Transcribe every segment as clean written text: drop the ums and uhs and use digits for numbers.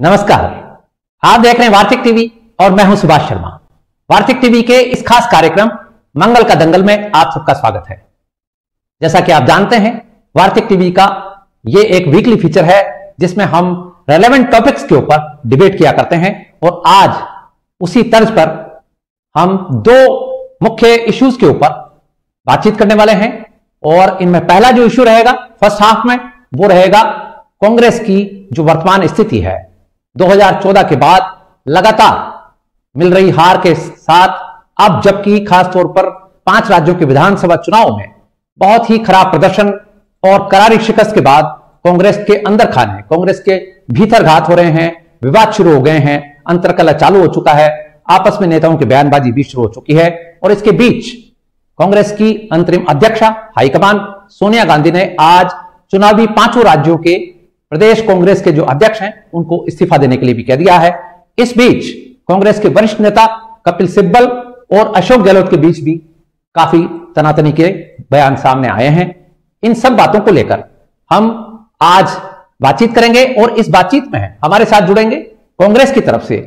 नमस्कार। आप देख रहे हैं वार्तिक टीवी और मैं हूं सुभाष शर्मा। वार्तिक टीवी के इस खास कार्यक्रम मंगल का दंगल में आप सबका स्वागत है। जैसा कि आप जानते हैं, वार्तिक टीवी का ये एक वीकली फीचर है जिसमें हम रेलेवेंट टॉपिक्स के ऊपर डिबेट किया करते हैं और आज उसी तर्ज पर हम दो मुख्य इश्यूज के ऊपर बातचीत करने वाले हैं। और इनमें पहला जो इश्यू रहेगा फर्स्ट हाफ में, वो रहेगा कांग्रेस की जो वर्तमान स्थिति है 2014 के बाद लगातार मिल रही हार के साथ, अब जबकि खासतौर पर 5 राज्यों के विधानसभा चुनाव में बहुत ही खराब प्रदर्शन और करारी शिकस्त के बाद कांग्रेस के अंदर खाने, कांग्रेस के भीतर घात हो रहे हैं, विवाद शुरू हो गए हैं, अंतर्कलह चालू हो चुका है, आपस में नेताओं की बयानबाजी भी शुरू हो चुकी है। और इसके बीच कांग्रेस की अंतरिम अध्यक्षा हाईकमान सोनिया गांधी ने आज चुनावी 5 राज्यों के प्रदेश कांग्रेस के जो अध्यक्ष हैं उनको इस्तीफा देने के लिए भी कह दिया है। इस बीच कांग्रेस के वरिष्ठ नेता कपिल सिब्बल और अशोक गहलोत के बीच भी काफी तनातनी के बयान सामने आए हैं। इन सब बातों को लेकर हम आज बातचीत करेंगे और इस बातचीत में हमारे साथ जुड़ेंगे कांग्रेस की तरफ से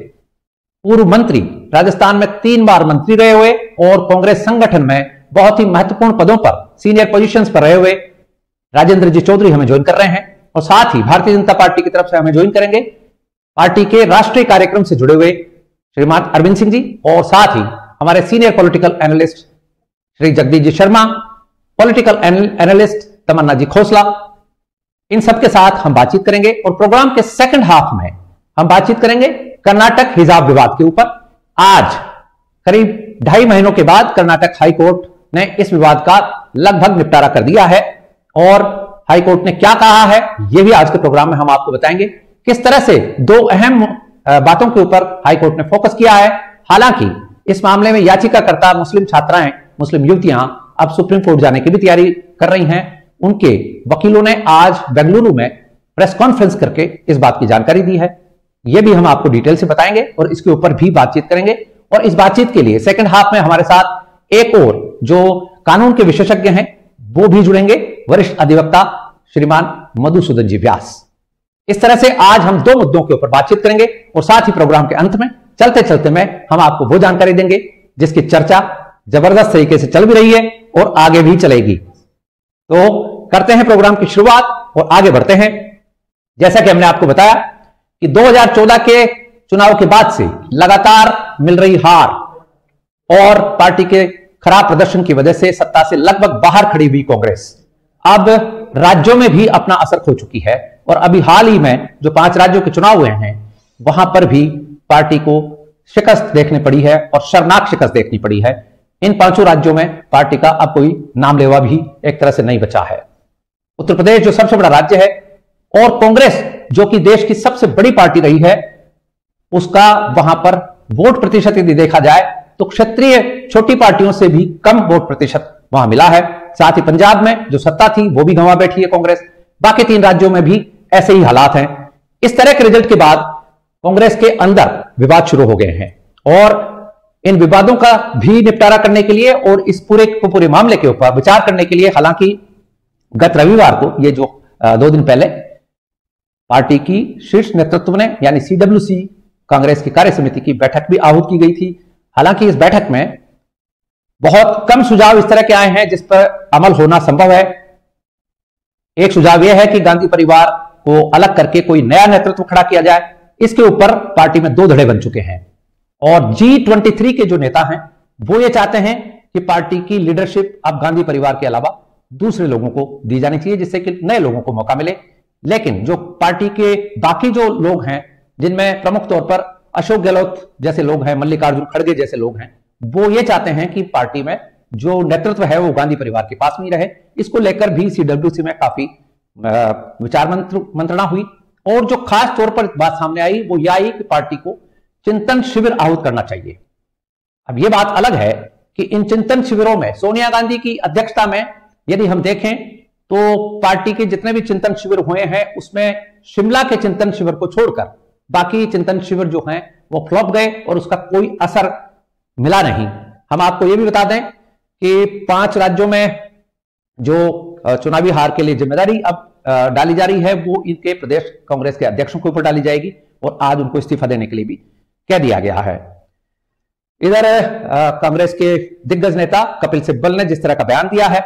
पूर्व मंत्री, राजस्थान में 3 बार मंत्री रहे हुए और कांग्रेस संगठन में बहुत ही महत्वपूर्ण पदों पर, सीनियर पोजीशंस पर रहे हुए राजेंद्र जी चौधरी हमें ज्वाइन कर रहे हैं। और साथ ही भारतीय जनता पार्टी की तरफ से हमें ज्वाइन करेंगे पार्टी के राष्ट्रीय कार्यक्रम से जुड़े हुए श्रीमान अरविंद सिंह जी, और साथ ही हमारे senior political analyst Shri Jagdish ji Sharma, political analyst Tamanna ji Khosla. इन सबके साथ हम बातचीत करेंगे और प्रोग्राम के सेकंड हाफ में हम बातचीत करेंगे कर्नाटक हिजाब विवाद के ऊपर। आज करीब 2.5 महीनों के बाद कर्नाटक हाईकोर्ट ने इस विवाद का लगभग निपटारा कर दिया है और हाईकोर्ट ने क्या कहा है यह भी आज के प्रोग्राम में हम आपको बताएंगे। किस तरह से 2 अहम बातों के ऊपर हाईकोर्ट ने फोकस किया है। हालांकि इस मामले में याचिकाकर्ता मुस्लिम छात्राएं, मुस्लिम युवतियां अब सुप्रीम कोर्ट जाने की भी तैयारी कर रही हैं। उनके वकीलों ने आज बेंगलुरु में प्रेस कॉन्फ्रेंस करके इस बात की जानकारी दी है। यह भी हम आपको डिटेल से बताएंगे और इसके ऊपर भी बातचीत करेंगे। और इस बातचीत के लिए सेकंड हाफ में हमारे साथ एक और जो कानून के विशेषज्ञ हैं वो भी जुड़ेंगे, वरिष्ठ अधिवक्ता श्रीमान मधुसूदन जी व्यास। इस तरह से आज हम 2 मुद्दों के ऊपर बातचीत करेंगे और साथ ही प्रोग्राम के अंत में चलते चलते में हम आपको वो जानकारी देंगे जिसकी चर्चा जबरदस्त तरीके से चल भी रही है और आगे भी चलेगी। तो करते हैं प्रोग्राम की शुरुआत और आगे बढ़ते हैं। जैसा कि हमने आपको बताया कि 2014 के चुनाव के बाद से लगातार मिल रही हार और पार्टी के खराब प्रदर्शन की वजह से सत्ता से लगभग बाहर खड़ी हुई कांग्रेस अब राज्यों में भी अपना असर खो चुकी है। और अभी हाल ही में जो 5 राज्यों के चुनाव हुए हैं वहां पर भी पार्टी को शिकस्त देखनी पड़ी है और शर्मनाक शिकस्त देखनी पड़ी है। इन 5 राज्यों में पार्टी का अब कोई नाम लेवा भी एक तरह से नहीं बचा है। उत्तर प्रदेश जो सबसे बड़ा राज्य है और कांग्रेस जो कि देश की सबसे बड़ी पार्टी रही है, उसका वहां पर वोट प्रतिशत यदि देखा जाए तो क्षेत्रीय छोटी पार्टियों से भी कम वोट प्रतिशत वहां मिला है। साथ ही पंजाब में जो सत्ता थी वो भी गंवा बैठी है कांग्रेस। बाकी 3 राज्यों में भी ऐसे ही हालात हैं। इस तरह के रिजल्ट के बाद कांग्रेस के अंदर विवाद शुरू हो गए हैं और इन विवादों का भी निपटारा करने के लिए और इस पूरे मामले के ऊपर विचार करने के लिए, हालांकि गत रविवार को, ये जो 2 दिन पहले पार्टी की शीर्ष नेतृत्व ने यानी CWC कांग्रेस की कार्य समिति की बैठक भी आहूत की गई थी। हालांकि इस बैठक में बहुत कम सुझाव इस तरह के आए हैं जिस पर अमल होना संभव है। एक सुझाव यह है कि गांधी परिवार को अलग करके कोई नया नेतृत्व खड़ा किया जाए। इसके ऊपर पार्टी में 2 धड़े बन चुके हैं और G23 के जो नेता हैं वो ये चाहते हैं कि पार्टी की लीडरशिप अब गांधी परिवार के अलावा दूसरे लोगों को दी जानी चाहिए जिससे कि नए लोगों को मौका मिले। लेकिन जो पार्टी के बाकी जो लोग हैं, जिनमें प्रमुख तौर पर अशोक गहलोत जैसे लोग हैं, मल्लिकार्जुन खड़गे जैसे लोग हैं, वो ये चाहते हैं कि पार्टी में जो नेतृत्व है वो गांधी परिवार के पास में ही रहे। इसको लेकर भी CWC में काफी विचार मंत्रणा हुई और जो खास तौर पर बात सामने आई वो यह आई कि पार्टी को चिंतन शिविर आहूत करना चाहिए। अब यह बात अलग है कि इन चिंतन शिविरों में सोनिया गांधी की अध्यक्षता में यदि हम देखें तो पार्टी के जितने भी चिंतन शिविर हुए हैं उसमें शिमला के चिंतन शिविर को छोड़कर बाकी चिंतन शिविर जो हैं वो फ्लॉप गए और उसका कोई असर मिला नहीं। हम आपको यह भी बता दें कि 5 राज्यों में जो चुनावी हार के लिए जिम्मेदारी अब डाली जा रही है वो इनके प्रदेश कांग्रेस के अध्यक्षों के ऊपर डाली जाएगी और आज उनको इस्तीफा देने के लिए भी कह दिया गया है। इधर कांग्रेस के दिग्गज नेता कपिल सिब्बल ने जिस तरह का बयान दिया है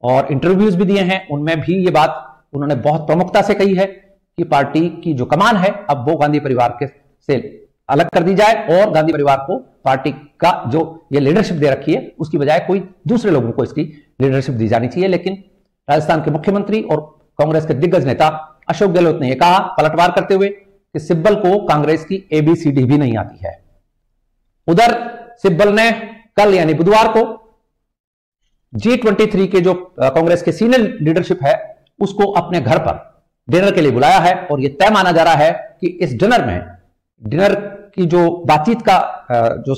और इंटरव्यूज भी दिए हैं, उनमें भी ये बात उन्होंने बहुत प्रमुखता से कही है कि पार्टी की जो कमान है अब वो गांधी परिवार के से अलग कर दी जाए और गांधी परिवार को पार्टी का जो ये लीडरशिप दे रखी है उसकी बजाय कोई दूसरे लोगों को इसकी लीडरशिप दी जानी चाहिए। लेकिन राजस्थान के मुख्यमंत्री और कांग्रेस के दिग्गज नेता अशोक गहलोत ने यह कहा पलटवार करते हुए कि सिब्बल को कांग्रेस की ABCD भी नहीं आती है। उधर सिब्बल ने कल यानी बुधवार को G23 के जो कांग्रेस के सीनियर लीडरशिप है उसको अपने घर पर डिनर के लिए बुलाया है और यह तय माना जा रहा है कि इस डिनर की जो बातचीत का जो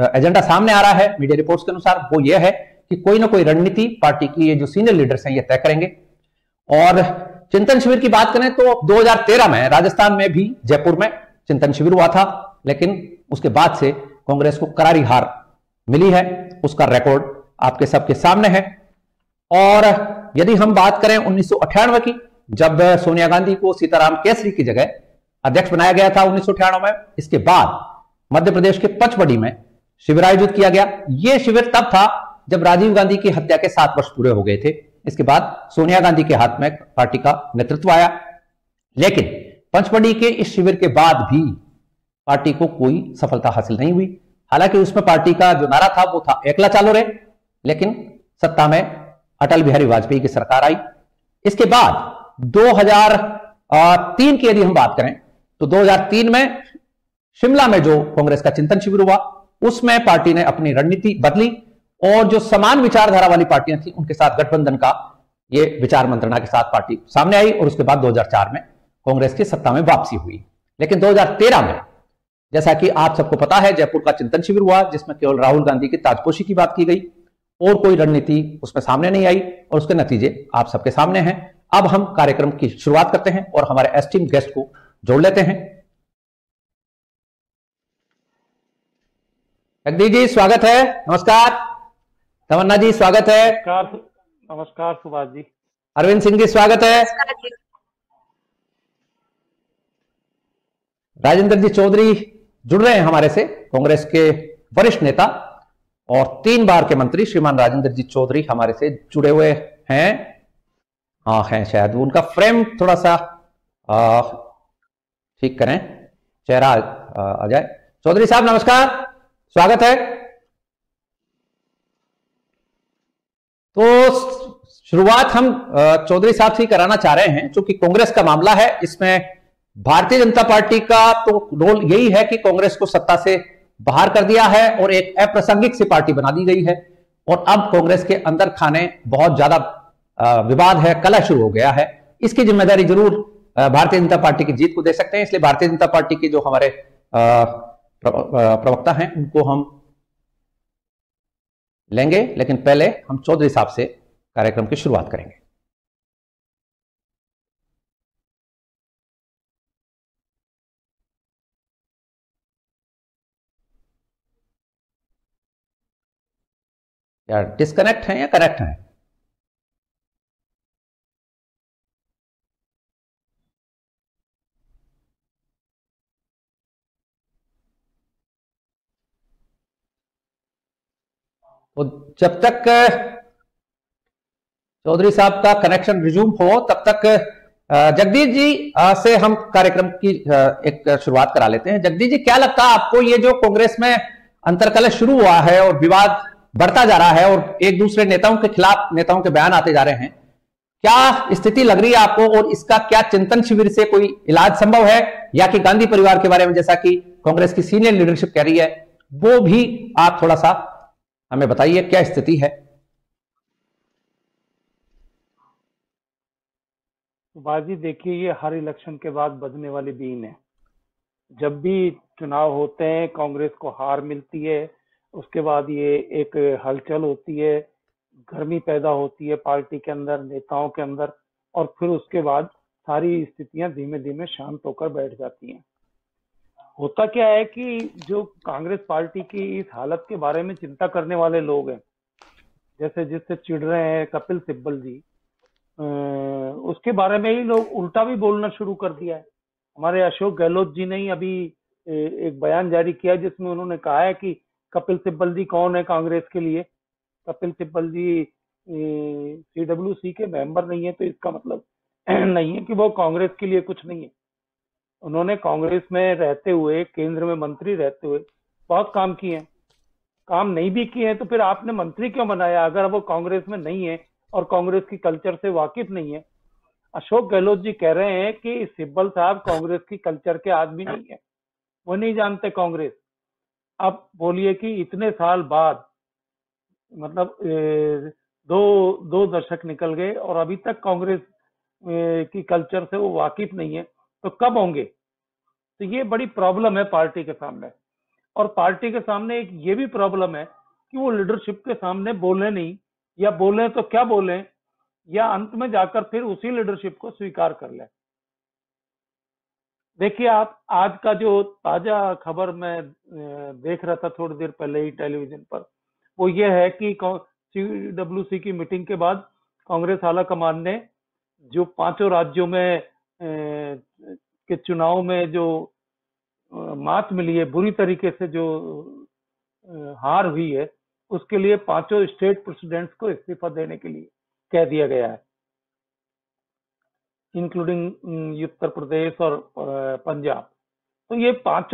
एजेंडा सामने आ रहा है मीडिया रिपोर्ट्स के अनुसार वो ये है कि कोई ना कोई रणनीति पार्टी की ये जो सीनियर लीडर्स हैं ये तय करेंगे। और चिंतन शिविर की बात करें तो 2013 में राजस्थान में भी जयपुर में चिंतन शिविर हुआ था, लेकिन उसके बाद से कांग्रेस को करारी हार मिली है, उसका रिकॉर्ड आपके सबके सामने है। और यदि हम बात करें 1998 की, जब सोनिया गांधी को सीताराम केसरी की जगह अध्यक्ष बनाया गया था 1998 में, इसके बाद मध्य प्रदेश के पचमढ़ी में शिविर आयोजित किया गया। यह शिविर तब था जब राजीव गांधी की हत्या के 7 वर्ष पूरे हो गए थे। इसके बाद सोनिया गांधी के हाथ में पार्टी का नेतृत्व आया, लेकिन पचमढ़ी के इस शिविर के बाद भी पार्टी को कोई सफलता हासिल नहीं हुई। हालांकि उसमें पार्टी का जो नारा था वो था एकला चालो रे, लेकिन सत्ता में अटल बिहारी वाजपेयी की सरकार आई। इसके बाद 2003 की यदि हम बात करें तो 2003 में शिमला में जो कांग्रेस का चिंतन शिविर हुआ उसमें पार्टी ने अपनी रणनीति बदली और जो समान विचारधारा वाली पार्टियां थी उनके साथ गठबंधन का ये विचार मंत्रणा के साथ पार्टी सामने आई और उसके बाद 2004 में कांग्रेस की सत्ता में वापसी हुई। लेकिन 2013 में जैसा कि आप सबको पता है जयपुर का चिंतन शिविर हुआ जिसमें केवल राहुल गांधी की ताजपोशी की बात की गई और कोई रणनीति उसमें सामने नहीं आई और उसके नतीजे आप सबके सामने हैं। अब हम कार्यक्रम की शुरुआत करते हैं और हमारे एस्टीम्ड गेस्ट को जोड़ लेते हैं। जगदीश जी स्वागत है। नमस्कार। तमन्ना जी स्वागत है। नमस्कार सुभाष जी। अरविंद सिंह जी स्वागत है। राजेंद्र जी चौधरी जुड़ रहे हैं हमारे से, कांग्रेस के वरिष्ठ नेता और 3 बार के मंत्री श्रीमान राजेंद्र जी चौधरी हमारे से जुड़े हुए हैं। हाँ हैं शायद, उनका फ्रेम थोड़ा सा ठीक करें, चेहरा आ जाए। चौधरी साहब नमस्कार, स्वागत है। तो शुरुआत हम चौधरी साहब से कराना चाह रहे हैं, क्योंकि कांग्रेस का मामला है, इसमें भारतीय जनता पार्टी का तो रोल यही है कि कांग्रेस को सत्ता से बाहर कर दिया है और एक अप्रासंगिक सी पार्टी बना दी गई है और अब कांग्रेस के अंदर खाने बहुत ज्यादा विवाद है, कलह शुरू हो गया है। इसकी जिम्मेदारी जरूर भारतीय जनता पार्टी की जीत को दे सकते हैं, इसलिए भारतीय जनता पार्टी के जो हमारे प्रवक्ता हैं उनको हम लेंगे, लेकिन पहले हम चौधरी साहब से कार्यक्रम की शुरुआत करेंगे। या डिस्कनेक्ट है या कनेक्ट है? तो जब तक चौधरी साहब का कनेक्शन रिज्यूम हो तब तक जगदीश जी से हम कार्यक्रम की एक शुरुआत करा लेते हैं। जगदीश जी, क्या लगता है आपको ये जो कांग्रेस में अंतर्कलह शुरू हुआ है और विवाद बढ़ता जा रहा है और एक दूसरे नेताओं के खिलाफ नेताओं के बयान आते जा रहे हैं, क्या स्थिति लग रही है आपको और इसका क्या चिंतन शिविर से कोई इलाज संभव है, या कि गांधी परिवार के बारे में जैसा कि कांग्रेस की सीनियर लीडरशिप कह रही है वो भी आप थोड़ा सा हमें बताइए क्या स्थिति है? बाजी देखिए, ये हर इलेक्शन के बाद बजने वाली बीन है। जब भी चुनाव होते हैं कांग्रेस को हार मिलती है, उसके बाद ये एक हलचल होती है, गर्मी पैदा होती है पार्टी के अंदर, नेताओं के अंदर, और फिर उसके बाद सारी स्थितियां धीमे धीमे शांत होकर बैठ जाती हैं। होता क्या है कि जो कांग्रेस पार्टी की इस हालत के बारे में चिंता करने वाले लोग हैं, जैसे जिससे चिढ़ रहे हैं कपिल सिब्बल जी, उसके बारे में ही लोग उल्टा भी बोलना शुरू कर दिया है। हमारे अशोक गहलोत जी ने ही अभी एक बयान जारी किया जिसमें उन्होंने कहा है कि कपिल सिब्बल जी कौन है कांग्रेस के लिए। कपिल सिब्बल जी CWC के मेंबर नहीं है, तो इसका मतलब नहीं है कि वो कांग्रेस के लिए कुछ नहीं है। उन्होंने कांग्रेस में रहते हुए, केंद्र में मंत्री रहते हुए बहुत काम किए हैं। काम नहीं भी किए हैं तो फिर आपने मंत्री क्यों बनाया अगर वो कांग्रेस में नहीं है और कांग्रेस की कल्चर से वाकिफ नहीं है। अशोक गहलोत जी कह रहे हैं कि सिब्बल साहब कांग्रेस की कल्चर के आदमी नहीं है, वो नहीं जानते कांग्रेस। अब बोलिए कि इतने साल बाद, मतलब दो दो दशक निकल गए और अभी तक कांग्रेस की कल्चर से वो वाकिफ नहीं है, तो कब होंगे। तो ये बड़ी प्रॉब्लम है पार्टी के सामने। और पार्टी के सामने एक ये भी प्रॉब्लम है कि वो लीडरशिप के सामने बोले नहीं, या बोले तो क्या बोले, या अंत में जाकर फिर उसी लीडरशिप को स्वीकार कर ले। देखिए, आप आज का जो ताजा खबर मैं देख रहा था थोड़ी देर पहले ही टेलीविजन पर, वो ये है कि CWC की मीटिंग के बाद कांग्रेस आला कमान ने जो 5 राज्यों में के चुनाव में जो मात मिली है, बुरी तरीके से जो हार हुई है, उसके लिए 5 स्टेट प्रेसिडेंट्स को इस्तीफा देने के लिए कह दिया गया है, इंक्लूडिंग उत्तर प्रदेश और पंजाब। तो ये 5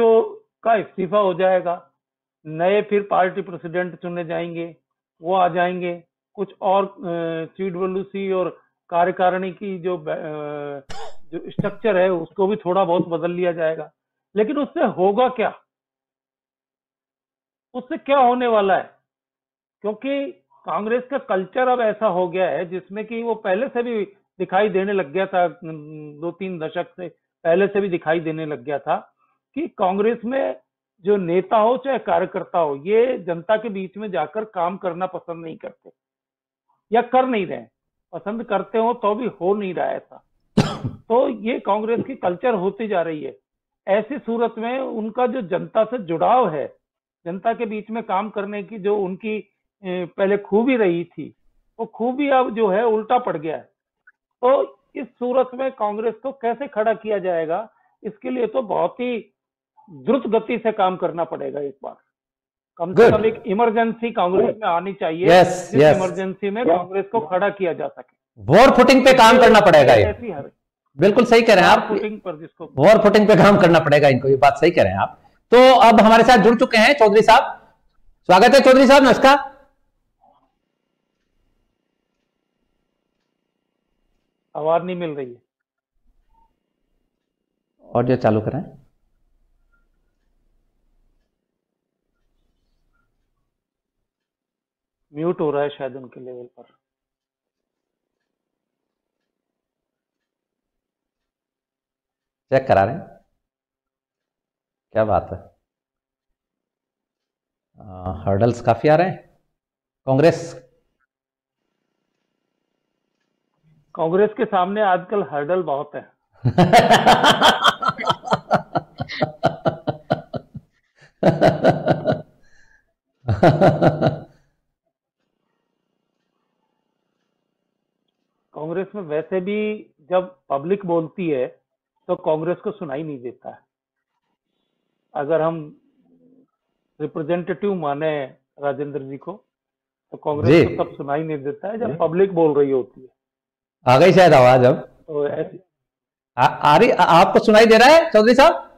का इस्तीफा हो जाएगा, नए फिर पार्टी प्रेसिडेंट चुने जाएंगे, वो आ जाएंगे। कुछ और CWC और कार्यकारिणी की जो स्ट्रक्चर है उसको भी थोड़ा बहुत बदल लिया जाएगा। लेकिन उससे होगा क्या, उससे क्या होने वाला है? क्योंकि कांग्रेस का कल्चर अब ऐसा हो गया है जिसमें कि वो पहले से भी दिखाई देने लग गया था, 2-3 दशक से पहले से भी दिखाई देने लग गया था कि कांग्रेस में जो नेता हो चाहे कार्यकर्ता हो, ये जनता के बीच में जाकर काम करना पसंद नहीं करते, या कर नहीं रहे। पसंद करते हो तो भी हो नहीं रहा है ऐसा। तो ये कांग्रेस की कल्चर होती जा रही है। ऐसी सूरत में उनका जो जनता से जुड़ाव है, जनता के बीच में काम करने की जो उनकी पहले खूबी रही थी, वो खूबी अब जो है उल्टा पड़ गया है। तो इस सूरत में कांग्रेस को कैसे खड़ा किया जाएगा, इसके लिए तो बहुत ही द्रुत गति से काम करना पड़ेगा। एक बार कम से कम एक इमरजेंसी कांग्रेस में आनी चाहिए, जिस इमरजेंसी में कांग्रेस को खड़ा किया जा सके। वॉर फुटिंग पे काम करना पड़ेगा। ये बिल्कुल सही कह रहे हैं आप, फुटिंग पर जिसको वॉर फुटिंग पे काम करना पड़ेगा इनको, ये बात सही कह रहे हैं आप। तो अब हमारे साथ जुड़ चुके हैं चौधरी साहब। स्वागत है चौधरी साहब, नमस्कार। आवाज नहीं मिल रही है, ऑडियो चालू करें। म्यूट हो रहा है शायद उनके लेवल पर। चेक करा रहे हैं, क्या बात है। हर्डल्स काफी आ रहे हैं। कांग्रेस के सामने आजकल हर्डल बहुत है। कांग्रेस में वैसे भी जब पब्लिक बोलती है तो कांग्रेस को सुनाई नहीं देता है। अगर हम रिप्रेजेंटेटिव माने राजेंद्र जी को, तो कांग्रेस को तब सुनाई नहीं देता है जब पब्लिक बोल रही होती है। आ गई शायद आवाज अब, तो ऐसी आ रही, आपको सुनाई दे रहा है चौधरी साहब?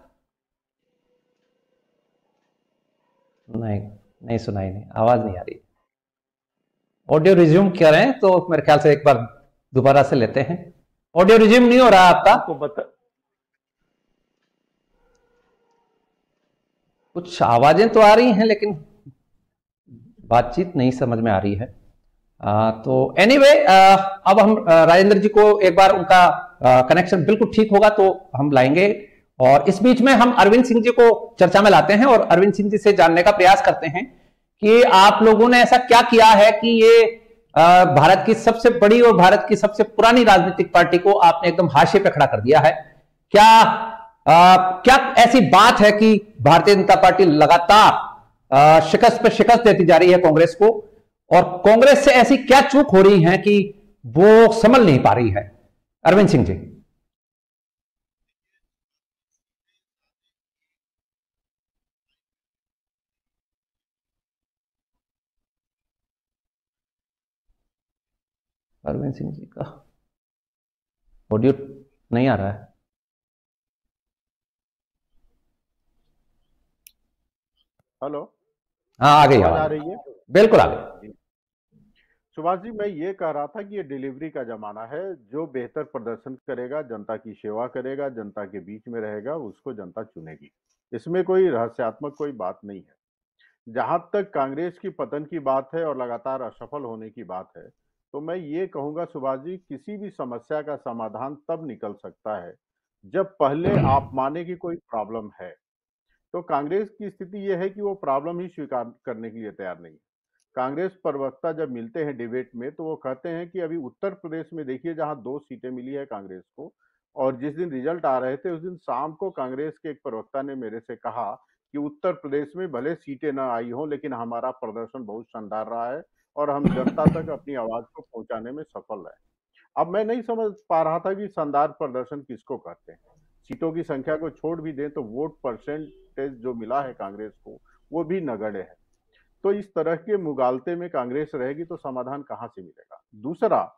नहीं सुनाई, नहीं, आवाज नहीं आ रही। ऑडियो रिज्यूम करें तो मेरे ख्याल से एक बार दोबारा से लेते हैं। ऑडियो रिज्यूम नहीं हो रहा आपका? कुछ आवाजें तो आ रही हैं लेकिन बातचीत नहीं समझ में आ रही है। तो एनीवे, अब हम राजेंद्र जी को एक बार उनका कनेक्शन बिल्कुल ठीक होगा तो हम लाएंगे, और इस बीच में हम अरविंद सिंह जी को चर्चा में लाते हैं और अरविंद सिंह जी से जानने का प्रयास करते हैं कि आप लोगों ने ऐसा क्या किया है कि ये भारत की सबसे बड़ी और भारत की सबसे पुरानी राजनीतिक पार्टी को आपने एकदम हाशिए पे खड़ा कर दिया है। क्या ऐसी बात है कि भारतीय जनता पार्टी लगातार शिकस्त पे शिकस्त देती जा रही है कांग्रेस को, और कांग्रेस से ऐसी क्या चूक हो रही है कि वो संभल नहीं पा रही है? अरविंद सिंह जी। अरविंद सिंह जी का ऑडियो नहीं आ रहा है। हेलो, हाँ आ गई आवाज आ आवाज, रही है? बिल्कुल आ गई। सुभाष जी, मैं ये कह रहा था कि ये डिलीवरी का जमाना है। जो बेहतर प्रदर्शन करेगा, जनता की सेवा करेगा, जनता के बीच में रहेगा, उसको जनता चुनेगी। इसमें कोई रहस्यात्मक कोई बात नहीं है। जहां तक कांग्रेस की पतन की बात है और लगातार असफल होने की बात है, तो मैं ये कहूंगा सुभाष जी, किसी भी समस्या का समाधान तब निकल सकता है जब पहले आप माने कि कोई प्रॉब्लम है। तो कांग्रेस की स्थिति यह है कि वो प्रॉब्लम ही स्वीकार करने के लिए तैयार नहीं है। कांग्रेस प्रवक्ता जब मिलते हैं डिबेट में, तो वो कहते हैं कि अभी उत्तर प्रदेश में देखिए, जहां 2 सीटें मिली है कांग्रेस को, और जिस दिन रिजल्ट आ रहे थे उस दिन शाम को कांग्रेस के एक प्रवक्ता ने मेरे से कहा कि उत्तर प्रदेश में भले सीटें ना आई हों, लेकिन हमारा प्रदर्शन बहुत शानदार रहा है और हम जनता तक अपनी आवाज को पहुंचाने में सफल रहे। अब मैं नहीं समझ पा रहा था कि शानदार प्रदर्शन किसको कहते हैं। सीटों की संख्या को छोड़ भी दें तो वोट परसेंटेज जो मिला है कांग्रेस को, वो भी नगण्य है। तो इस तरह के मुगालते में कांग्रेस रहेगी तो समाधान कहां से मिलेगा? दूसरा,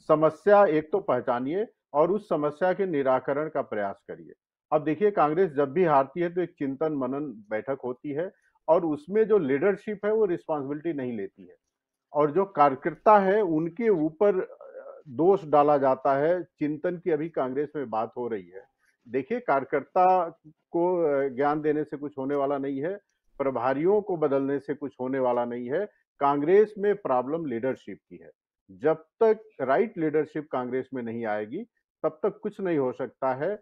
समस्या एक तो पहचानिए और उस समस्या के निराकरण का प्रयास करिए। अब देखिए, कांग्रेस जब भी हारती है तो एक चिंतन मनन बैठक होती है और उसमें जो लीडरशिप है वो रिस्पॉन्सिबिलिटी नहीं लेती है, और जो कार्यकर्ता है उनके ऊपर दोष डाला जाता है। चिंतन की अभी कांग्रेस में बात हो रही है। देखिए, कार्यकर्ता को ज्ञान देने से कुछ होने वाला नहीं है, प्रभारियों को बदलने से कुछ होने वाला नहीं है। कांग्रेस में प्रॉब्लम लीडरशिप की है। जब तक राइट लीडरशिप कांग्रेस में नहीं आएगी तब तक कुछ नहीं हो सकता है।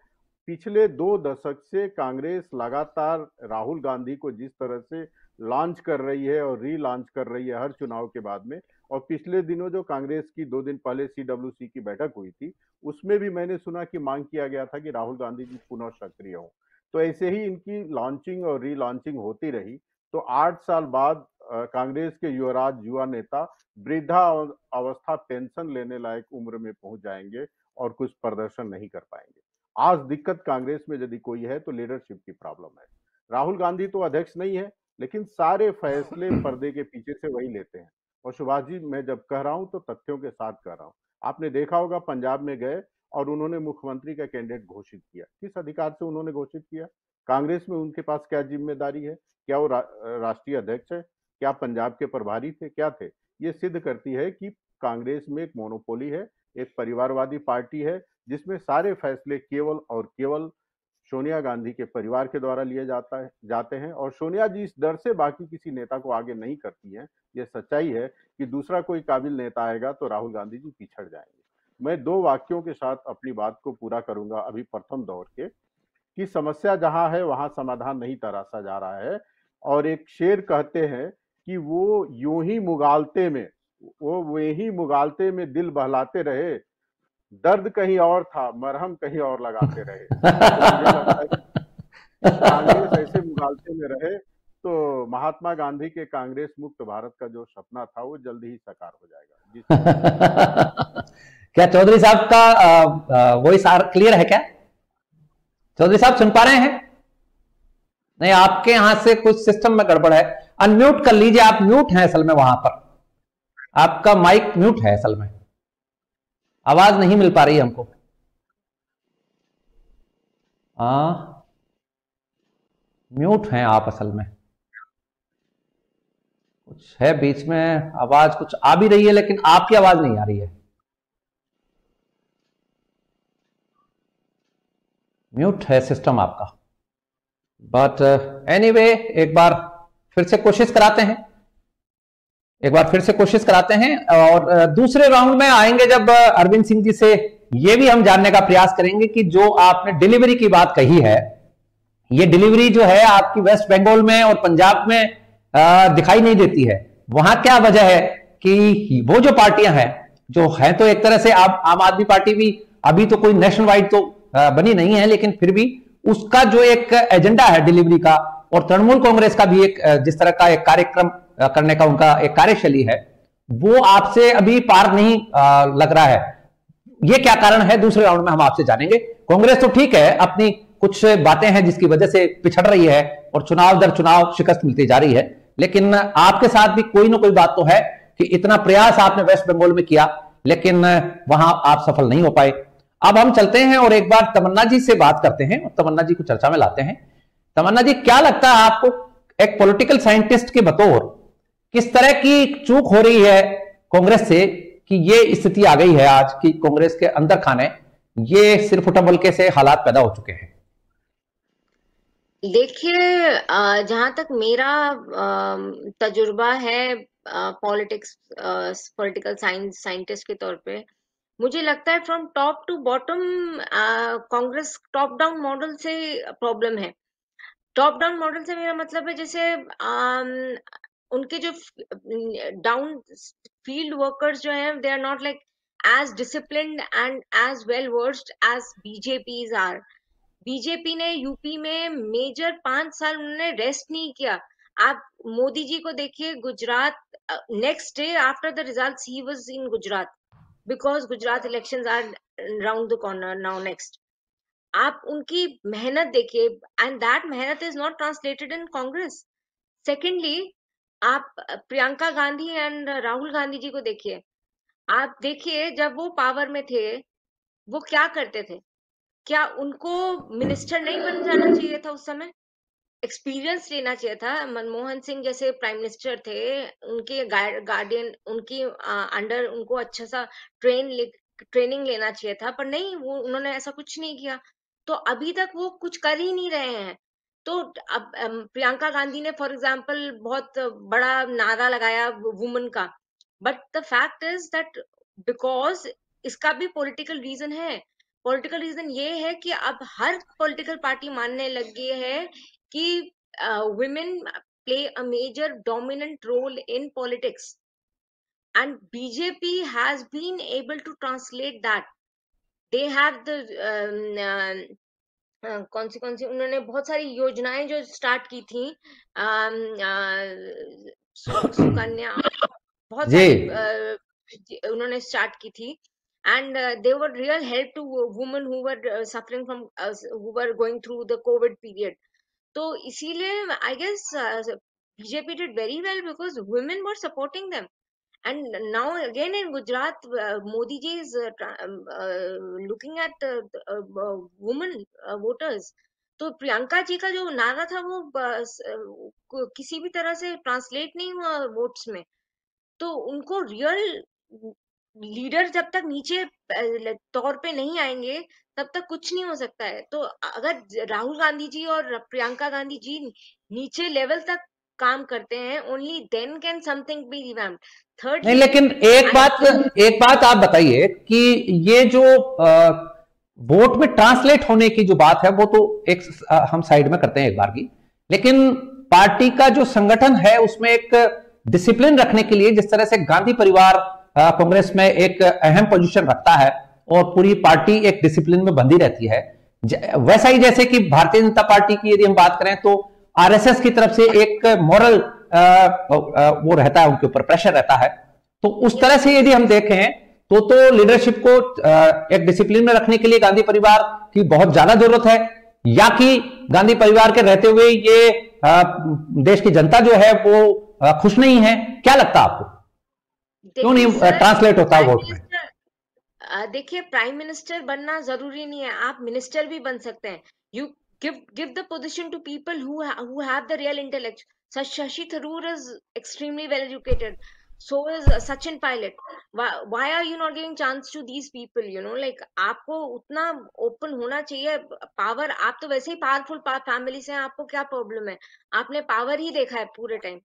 पिछले 2 दशक से कांग्रेस लगातार राहुल गांधी को जिस तरह से लॉन्च कर रही है और री लॉन्च कर रही है हर चुनाव के बाद में, और पिछले दिनों जो कांग्रेस की 2 दिन पहले CWC की बैठक हुई थी, उसमें भी मैंने सुना कि मांग किया गया था कि राहुल गांधी जी पुनः सक्रिय हों। तो ऐसे ही इनकी लॉन्चिंग और री लॉन्चिंग होती रही तो 8 साल बाद कांग्रेस के युवराज, युवा नेता वृद्धा अवस्था पेंशन लेने लायक उम्र में पहुंच जाएंगे और कुछ प्रदर्शन नहीं कर पाएंगे। आज दिक्कत कांग्रेस में यदि कोई है तो लीडरशिप की प्रॉब्लम है। राहुल गांधी तो अध्यक्ष नहीं है, लेकिन सारे फैसले पर्दे के पीछे से वही लेते हैं। और सुभाष जी, मैं जब कह रहा हूं तो तथ्यों के साथ कह रहा हूं। आपने देखा होगा, पंजाब में गए और उन्होंने मुख्यमंत्री का कैंडिडेट घोषित किया। किस अधिकार से उन्होंने घोषित किया? कांग्रेस में उनके पास क्या जिम्मेदारी है? क्या वो राष्ट्रीय अध्यक्ष है? क्या पंजाब के प्रभारी थे? क्या थे? ये सिद्ध करती है कि कांग्रेस में एक मोनोपोली है, एक परिवारवादी पार्टी है, जिसमें सारे फैसले केवल और केवल सोनिया गांधी के परिवार के द्वारा लिए जाते हैं। और सोनिया जी इस डर से बाकी किसी नेता को आगे नहीं करती हैं। ये सच्चाई है कि दूसरा कोई काबिल नेता आएगा तो राहुल गांधी जी पिछड़ जाएंगे। मैं 2 वाक्यों के साथ अपनी बात को पूरा करूंगा अभी प्रथम दौर के, कि समस्या जहां है वहां समाधान नहीं तराशा जा रहा है। और एक शेर कहते हैं कि वो यूं ही मुगालते में, वो वही मुगालते में दिल बहलाते रहे, दर्द कहीं और था, मरहम कहीं और लगाते रहे। तो मुझे लगता है कि कांग्रेस ऐसे मुगालते में रहे तो महात्मा गांधी के कांग्रेस मुक्त भारत का जो सपना था वो जल्दी ही साकार हो जाएगा। क्या चौधरी साहब का वॉइस क्लियर है क्या? चौधरी साहब सुन पा रहे हैं? नहीं, आपके यहां से कुछ सिस्टम में गड़बड़ है। अनम्यूट कर लीजिए, आप म्यूट हैं असल में, वहां पर आपका माइक म्यूट है असल में, आवाज नहीं मिल पा रही है हमको। म्यूट हैं आप असल में, कुछ है बीच में, आवाज कुछ आ भी रही है लेकिन आपकी आवाज नहीं आ रही है। म्यूट है सिस्टम आपका। बट एनीवे, एक बार फिर से कोशिश कराते हैं, और दूसरे राउंड में आएंगे जब अरविंद सिंह जी से ये भी हम जानने का प्रयास करेंगे कि जो आपने डिलीवरी की बात कही है, ये डिलीवरी जो है आपकी वेस्ट बंगाल में और पंजाब में दिखाई नहीं देती है। वहां क्या वजह है कि वो जो पार्टियां हैं, जो है तो एक तरह से आम आदमी पार्टी भी अभी तो कोई नेशनल वाइड तो बनी नहीं है, लेकिन फिर भी उसका जो एक एजेंडा है डिलीवरी का, और तृणमूल कांग्रेस का भी एक जिस तरह का एक कार्यक्रम करने का उनका एक कार्यशैली है, वो आपसे अभी पार नहीं लग रहा है। ये क्या कारण है, दूसरे राउंड में हम आपसे जानेंगे। कांग्रेस तो ठीक है, अपनी कुछ बातें हैं जिसकी वजह से पिछड़ रही है और चुनाव दर चुनाव शिकस्त मिलती जा रही है, लेकिन आपके साथ भी कोई ना कोई बात तो है कि इतना प्रयास आपने वेस्ट बंगाल में किया, लेकिन वहां आप सफल नहीं हो पाए। अब हम चलते हैं और एक बार तमन्ना जी से बात करते हैं और तमन्ना जी को चर्चा में लाते हैं। तमन्ना जी, क्या लगता है आपको एक पॉलिटिकल साइंटिस्ट के बतौर किस तरह की चूक हो रही है कांग्रेस से कि ये स्थिति आ गई है आज कि कांग्रेस के अंदर खाने ये सिर्फ उठा से हालात पैदा हो चुके हैं? देखिए, जहां तक मेरा तजुर्बा है पॉलिटिक्स, पॉलिटिकल साइंटिस्ट के तौर पे, मुझे लगता है from top to bottom Congress top down model से प्रॉब्लम है। टॉप डाउन मॉडल से मेरा मतलब है जैसे उनके जो डाउन फील्ड वर्कर्स जो हैं, they are not like as disciplined and as well versed as BJPs are. BJP ने यूपी में मेजर 5 साल उन्होंने रेस्ट नहीं किया। आप मोदी जी को देखिए, Gujarat next day after the results ही was in Gujarat because Gujarat elections are round the corner now next. आप उनकी मेहनत देखिए एंड दैट मेहनत is not translated in Congress. Secondly, आप प्रियंका गांधी एंड राहुल गांधी जी को देखिए। आप देखिए, जब वो पावर में थे वो क्या करते थे? क्या उनको मिनिस्टर नहीं बन जाना चाहिए था? उस समय एक्सपीरियंस लेना चाहिए था। मनमोहन सिंह जैसे प्राइम मिनिस्टर थे, उनके गार्डियन, उनकी अंडर उनको अच्छा सा ट्रेनिंग लेना चाहिए था, पर नहीं, वो उन्होंने ऐसा कुछ नहीं किया। तो अभी तक वो कुछ कर ही नहीं रहे हैं। तो अब प्रियंका गांधी ने फॉर एग्जाम्पल बहुत बड़ा नारा लगाया वुमेन का, but the fact is that because इसका भी पॉलिटिकल रीजन है। पॉलिटिकल रीजन ये है कि अब हर पॉलिटिकल पार्टी मानने लग गई है कि women play a major dominant role in politics, and BJP has been able to translate that. They have the कौन सी उन्होंने बहुत सारी योजनाएं जो स्टार्ट की थी, सुकन्या, बहुत सारी उन्होंने स्टार्ट की थी, and they were real help to women who were suffering from who were going through the COVID period. तो इसीलिए I guess BJP did very well because women were supporting them, and now again in Gujarat Modi ji is looking at women voters. तो प्रियंका जी का जो नारा था वो किसी भी तरह से ट्रांसलेट नहीं हुआ वोट्स में। तो उनको रियल लीडर जब तक नीचे तौर पे नहीं आएंगे तब तक कुछ नहीं हो सकता है। तो अगर राहुल गांधी जी और प्रियंका गांधी जी नीचे लेवल तक काम करते हैं, only then can something be revamped. Third नहीं, लेकिन एक बात आप बताइए कि ये जो वोट में ट्रांसलेट होने की जो बात है वो तो एक हम साइड में करते हैं एक बार की, लेकिन पार्टी का जो संगठन है उसमें एक डिसिप्लिन रखने के लिए जिस तरह से गांधी परिवार कांग्रेस में एक अहम पोजीशन रखता है और पूरी पार्टी एक डिसिप्लिन में बंधी रहती है, वैसा ही जैसे कि भारतीय जनता पार्टी की यदि हम बात करें तो आरएसएस की तरफ से एक मॉरल वो रहता है, उनके ऊपर प्रेशर रहता है। तो उस तरह से यदि हम देखें तो लीडरशिप को एक डिसिप्लिन में रखने के लिए गांधी परिवार की बहुत ज्यादा जरूरत है, या कि गांधी परिवार के रहते हुए ये देश की जनता जो है वो खुश नहीं है? क्या लगता है आपको, क्यों नहीं ट्रांसलेट होता वोट में? देखिए, प्राइम मिनिस्टर बनना जरूरी नहीं है, आप मिनिस्टर भी बन सकते हैं। You give the position to people who have the real intellect. Shashi Tharoor is extremely well educated, so is Sachin Pilot. Why are you not giving chance to these people? You know, like आपको उतना open होना चाहिए। Power, आप तो वैसे ही powerful family से हैं, आपको क्या प्रॉब्लम है? आपने पावर ही देखा है पूरे टाइम।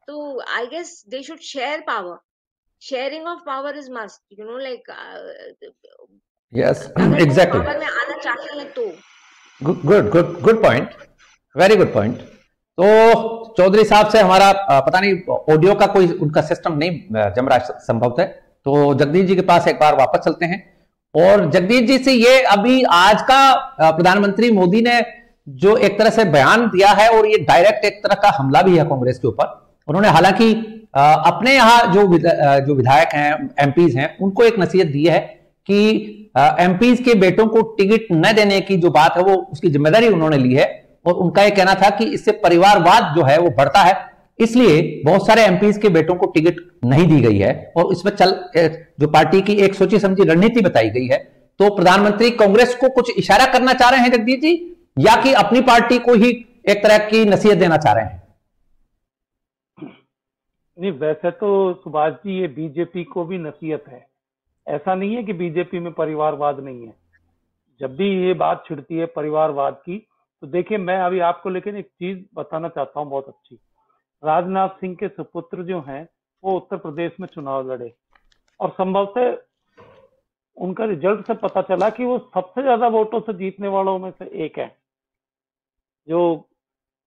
तो I guess they should share power. Sharing of power is must, you know, like yes, exactly. Power में आना चाहते हैं तो good point, very good point. तो चौधरी साहब से हमारा पता नहीं ऑडियो का कोई उनका सिस्टम नहीं जम रहा संभवतः है, तो जगदीश जी के पास एक बार वापस चलते हैं और जगदीश जी से ये अभी आज का प्रधानमंत्री मोदी ने जो एक तरह से बयान दिया है और ये डायरेक्ट एक तरह का हमला भी है कांग्रेस के ऊपर। उन्होंने हालांकि अपने यहाँ जो विधायक हैं, एमपीज हैं, उनको एक नसीहत दी है कि एमपीज के बेटों को टिकट न देने की जो बात है वो उसकी जिम्मेदारी उन्होंने ली है, और उनका यह कहना था कि इससे परिवारवाद जो है वो बढ़ता है इसलिए बहुत सारे एमपीज के बेटों को टिकट नहीं दी गई है और इसमें जो पार्टी की एक सोची समझी रणनीति बताई गई है। तो प्रधानमंत्री कांग्रेस को कुछ इशारा करना चाह रहे हैं जगदीश जी, या कि अपनी पार्टी को ही एक तरह की नसीहत देना चाह रहे हैं? नहीं, वैसे तो सुभाष जी ये बीजेपी को भी नसीहत है। ऐसा नहीं है कि बीजेपी में परिवारवाद नहीं है। जब भी ये बात छिड़ती है परिवारवाद की, तो देखिए मैं अभी आपको लेकिन एक चीज बताना चाहता हूँ बहुत अच्छी। राजनाथ सिंह के सुपुत्र जो हैं वो उत्तर प्रदेश में चुनाव लड़े और संभवतः उनका रिजल्ट से पता चला कि वो सबसे ज्यादा वोटों से जीतने वालों में से एक है, जो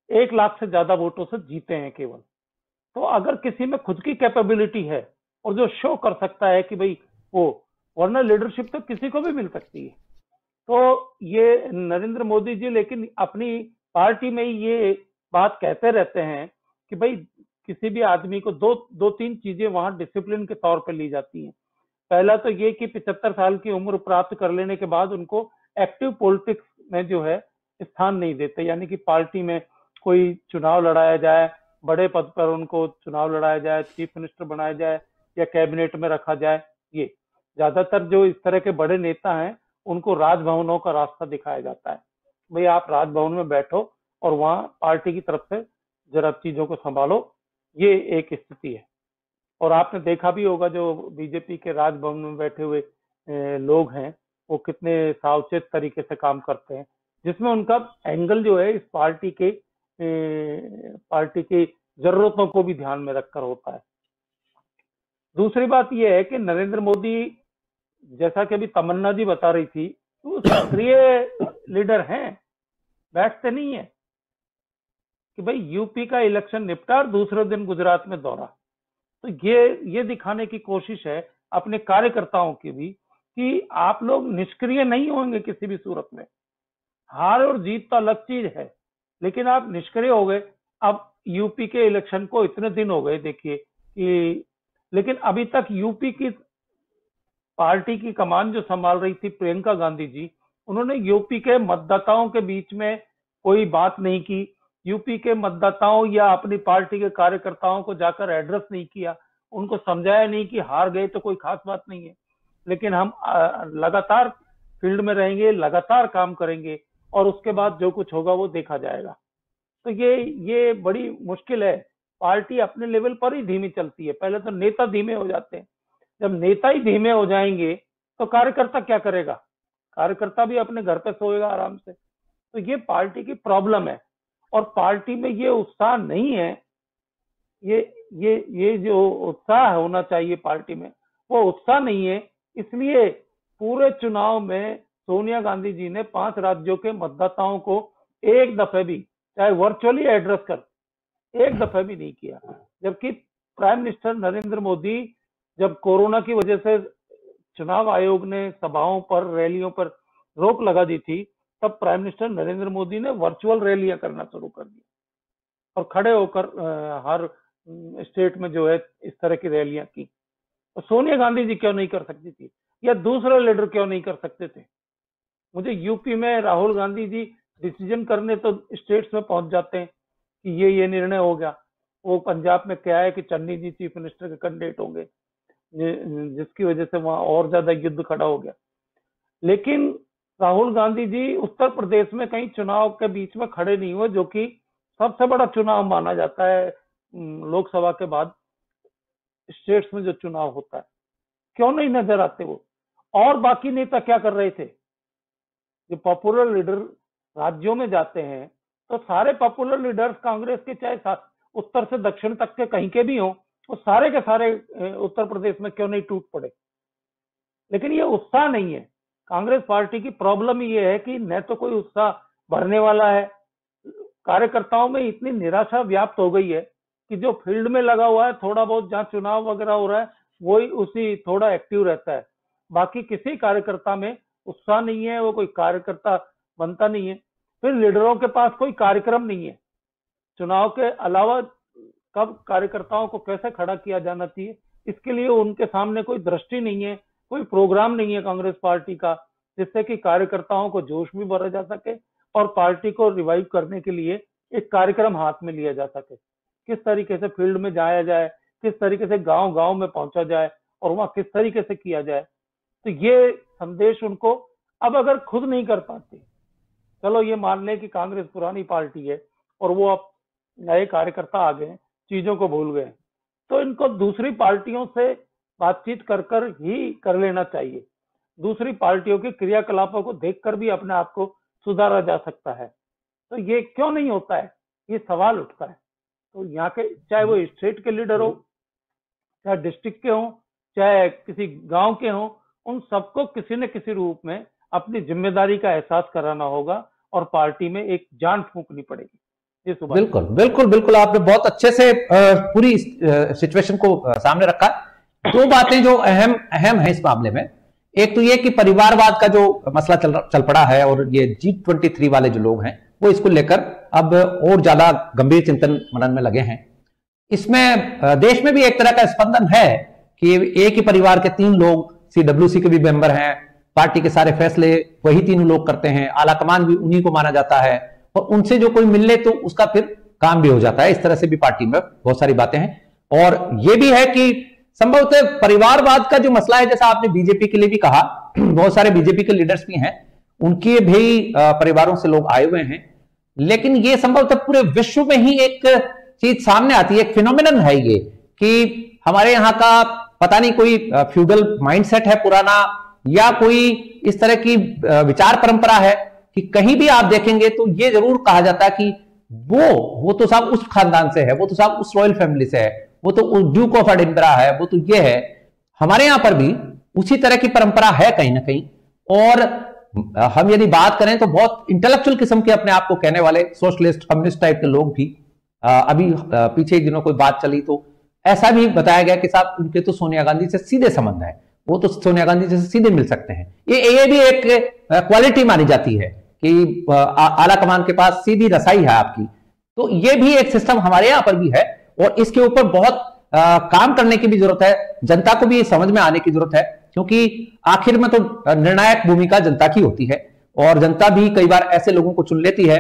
1 लाख से ज्यादा वोटों से जीते हैं केवल। तो अगर किसी में खुद की कैपेबिलिटी है और जो शो कर सकता है कि भाई वो, वरना लीडरशिप तो किसी को भी मिल सकती है। तो ये नरेंद्र मोदी जी लेकिन अपनी पार्टी में ही ये बात कहते रहते हैं कि भाई किसी भी आदमी को दो तीन चीजें वहां डिसिप्लिन के तौर पर ली जाती हैं। पहला तो ये कि 75 साल की उम्र प्राप्त कर लेने के बाद उनको एक्टिव पॉलिटिक्स में जो है स्थान नहीं देते, यानी कि पार्टी में कोई चुनाव लड़ाया जाए, बड़े पद पर उनको चुनाव लड़ाया जाए, चीफ मिनिस्टर बनाया जाए या कैबिनेट में रखा जाए। ये ज्यादातर जो इस तरह के बड़े नेता हैं उनको राजभवनों का रास्ता दिखाया जाता है, भाई आप राजभवन में बैठो और वहां पार्टी की तरफ से जरा चीजों को संभालो। ये एक स्थिति है। और आपने देखा भी होगा जो बीजेपी के राजभवन में बैठे हुए लोग हैं वो कितने सावचेत तरीके से काम करते हैं, जिसमें उनका एंगल जो है इस पार्टी की जरूरतों को भी ध्यान में रखकर होता है। दूसरी बात यह है कि नरेंद्र मोदी, जैसा कि अभी तमन्ना जी बता रही थी, वो सक्रिय लीडर हैं, बैठते नहीं है कि भाई यूपी का इलेक्शन निपटा और दूसरे दिन गुजरात में दौरा। तो ये दिखाने की कोशिश है अपने कार्यकर्ताओं की भी कि आप लोग निष्क्रिय नहीं होंगे किसी भी सूरत में। हार और जीत तो अलग चीज है, लेकिन आप निष्क्रिय हो गए। अब यूपी के इलेक्शन को इतने दिन हो गए देखिए कि, लेकिन अभी तक यूपी की पार्टी की कमान जो संभाल रही थी प्रियंका गांधी जी, उन्होंने यूपी के मतदाताओं के बीच में कोई बात नहीं की, यूपी के मतदाताओं या अपनी पार्टी के कार्यकर्ताओं को जाकर एड्रेस नहीं किया, उनको समझाया नहीं कि हार गए तो कोई खास बात नहीं है, लेकिन हम लगातार फील्ड में रहेंगे, लगातार काम करेंगे और उसके बाद जो कुछ होगा वो देखा जाएगा। तो ये बड़ी मुश्किल है। पार्टी अपने लेवल पर ही धीमी चलती है। पहले तो नेता धीमे हो जाते हैं, जब नेता ही धीमे हो जाएंगे तो कार्यकर्ता क्या करेगा? कार्यकर्ता भी अपने घर पे सोएगा आराम से। तो ये पार्टी की प्रॉब्लम है और पार्टी में ये उत्साह नहीं है। ये जो उत्साह होना चाहिए पार्टी में, वो उत्साह नहीं है। इसलिए पूरे चुनाव में सोनिया गांधी जी ने 5 राज्यों के मतदाताओं को एक दफे भी, चाहे वर्चुअली एड्रेस कर, एक दफे भी नहीं किया। जबकि प्राइम मिनिस्टर नरेंद्र मोदी, जब कोरोना की वजह से चुनाव आयोग ने सभाओं पर, रैलियों पर रोक लगा दी थी, तब प्राइम मिनिस्टर नरेंद्र मोदी ने वर्चुअल रैलियां करना शुरू कर दी और खड़े होकर हर स्टेट में जो है इस तरह की रैलियां की। तो सोनिया गांधी जी क्यों नहीं कर सकती थी, या दूसरे लीडर क्यों नहीं कर सकते थे? मुझे यूपी में राहुल गांधी जी डिसीजन करने तो स्टेट्स में पहुंच जाते हैं कि ये निर्णय हो गया। वो पंजाब में क्या है कि चन्नी जी चीफ मिनिस्टर के कैंडिडेट होंगे, जिसकी वजह से वहां और ज्यादा युद्ध खड़ा हो गया। लेकिन राहुल गांधी जी उत्तर प्रदेश में कहीं चुनाव के बीच में खड़े नहीं हुए, जो कि सबसे बड़ा चुनाव माना जाता है लोकसभा के बाद स्टेट्स में जो चुनाव होता है। क्यों नहीं नजर आते वो? और बाकी नेता क्या कर रहे थे? जो पॉपुलर लीडर राज्यों में जाते हैं तो सारे पॉपुलर लीडर्स कांग्रेस के, चाहे उत्तर से दक्षिण तक के कहीं के भी हों, वो सारे के सारे उत्तर प्रदेश में क्यों नहीं टूट पड़े? लेकिन ये उत्साह नहीं है। कांग्रेस पार्टी की प्रॉब्लम ये है कि न तो कोई उत्साह भरने वाला है, कार्यकर्ताओं में इतनी निराशा व्याप्त हो गई है कि जो फील्ड में लगा हुआ है, थोड़ा बहुत जहां चुनाव वगैरह हो रहा है, वही उसी थोड़ा एक्टिव रहता है। बाकी किसी कार्यकर्ता में उत्साह नहीं है, वो कोई कार्यकर्ता बनता नहीं है। फिर लीडरों के पास कोई कार्यक्रम नहीं है। चुनाव के अलावा कब कार्यकर्ताओं को कैसे खड़ा किया जाना चाहिए, इसके लिए उनके सामने कोई दृष्टि नहीं है, कोई प्रोग्राम नहीं है कांग्रेस पार्टी का, जिससे कि कार्यकर्ताओं को जोश भी भरा जा सके और पार्टी को रिवाइव करने के लिए एक कार्यक्रम हाथ में लिया जा सके। किस तरीके से फील्ड में जाया जाए, किस तरीके से गांव गांव में पहुंचा जाए और वहां किस तरीके से किया जाए। तो ये संदेश उनको, अब अगर खुद नहीं कर पाते, चलो ये मान लें कि कांग्रेस पुरानी पार्टी है और वो अब नए कार्यकर्ता आ गए, चीजों को भूल गए, तो इनको दूसरी पार्टियों से बातचीत कर कर ही कर लेना चाहिए। दूसरी पार्टियों के क्रियाकलापों को देखकर भी अपने आप को सुधारा जा सकता है। तो ये क्यों नहीं होता है, ये सवाल उठता है। तो यहाँ के चाहे वो स्टेट के लीडर हो, चाहे डिस्ट्रिक्ट के हों, चाहे किसी गांव के हों, उन सबको किसी न किसी रूप में अपनी जिम्मेदारी का एहसास कराना होगा और पार्टी में एक जान फूंकनी पड़ेगी। ये सुभाष। बिल्कुल बिल्कुल बिल्कुल, आपने बहुत अच्छे से पूरी सिचुएशन को सामने रखा। दो बातें जो अहम अहम है इस मामले में, एक तो ये कि परिवारवाद का जो मसला चल पड़ा है और ये G23 वाले जो लोग हैं वो इसको लेकर अब और ज्यादा गंभीर चिंतन मनन में लगे हैं। इसमें देश में भी एक तरह का स्पंदन है कि एक ही परिवार के 3 लोग CWC के भी मेंबर हैं, पार्टी के सारे फैसले वही 3 लोग करते हैं, आला कमान भी उन्हीं को माना जाता है और उनसे जो कोई मिल ले तो उसका फिर काम भी हो जाता है। इस तरह से भी पार्टी में बहुत सारी बातें हैं। और ये भी है कि संभवतः परिवारवाद का जो मसला है, जैसा आपने बीजेपी के लिए भी कहा, बहुत सारे बीजेपी के लीडर्स भी हैं, उनके भी परिवारों से लोग आए हुए हैं, लेकिन ये संभवतः पूरे विश्व में ही एक चीज सामने आती है, एक फिनोमिनन है ये कि हमारे यहाँ का पता नहीं कोई फ्यूडल माइंडसेट है पुराना, या कोई इस तरह की विचार परंपरा है कि कहीं भी आप देखेंगे तो ये जरूर कहा जाता है कि वो तो साहब उस खानदान से है, वो तो साहब उस रॉयल फैमिली से है, वो तो ड्यूक ऑफ एडिनबरा है, वो तो ये है। हमारे यहां पर भी उसी तरह की परंपरा है कहीं ना कहीं। और हम यदि बात करें तो बहुत इंटेलेक्चुअल किस्म के अपने आप को कहने वाले सोशलिस्ट कम्युनिस्ट टाइप के लोग भी, अभी पीछे दिनों कोई बात चली तो ऐसा भी बताया गया कि साहब उनके तो सोनिया गांधी से सीधे संबंध है, वो तो सोनिया गांधी से सीधे मिल सकते हैं। ये भी एक क्वालिटी मानी जाती है कि आला कमान के पास सीधी रसाई है आपकी। तो ये भी एक सिस्टम हमारे यहां पर भी है और इसके ऊपर बहुत काम करने की भी जरूरत है, जनता को भी समझ में आने की जरूरत है, क्योंकि आखिर में तो निर्णायक भूमिका जनता की होती है और जनता भी कई बार ऐसे लोगों को चुन लेती है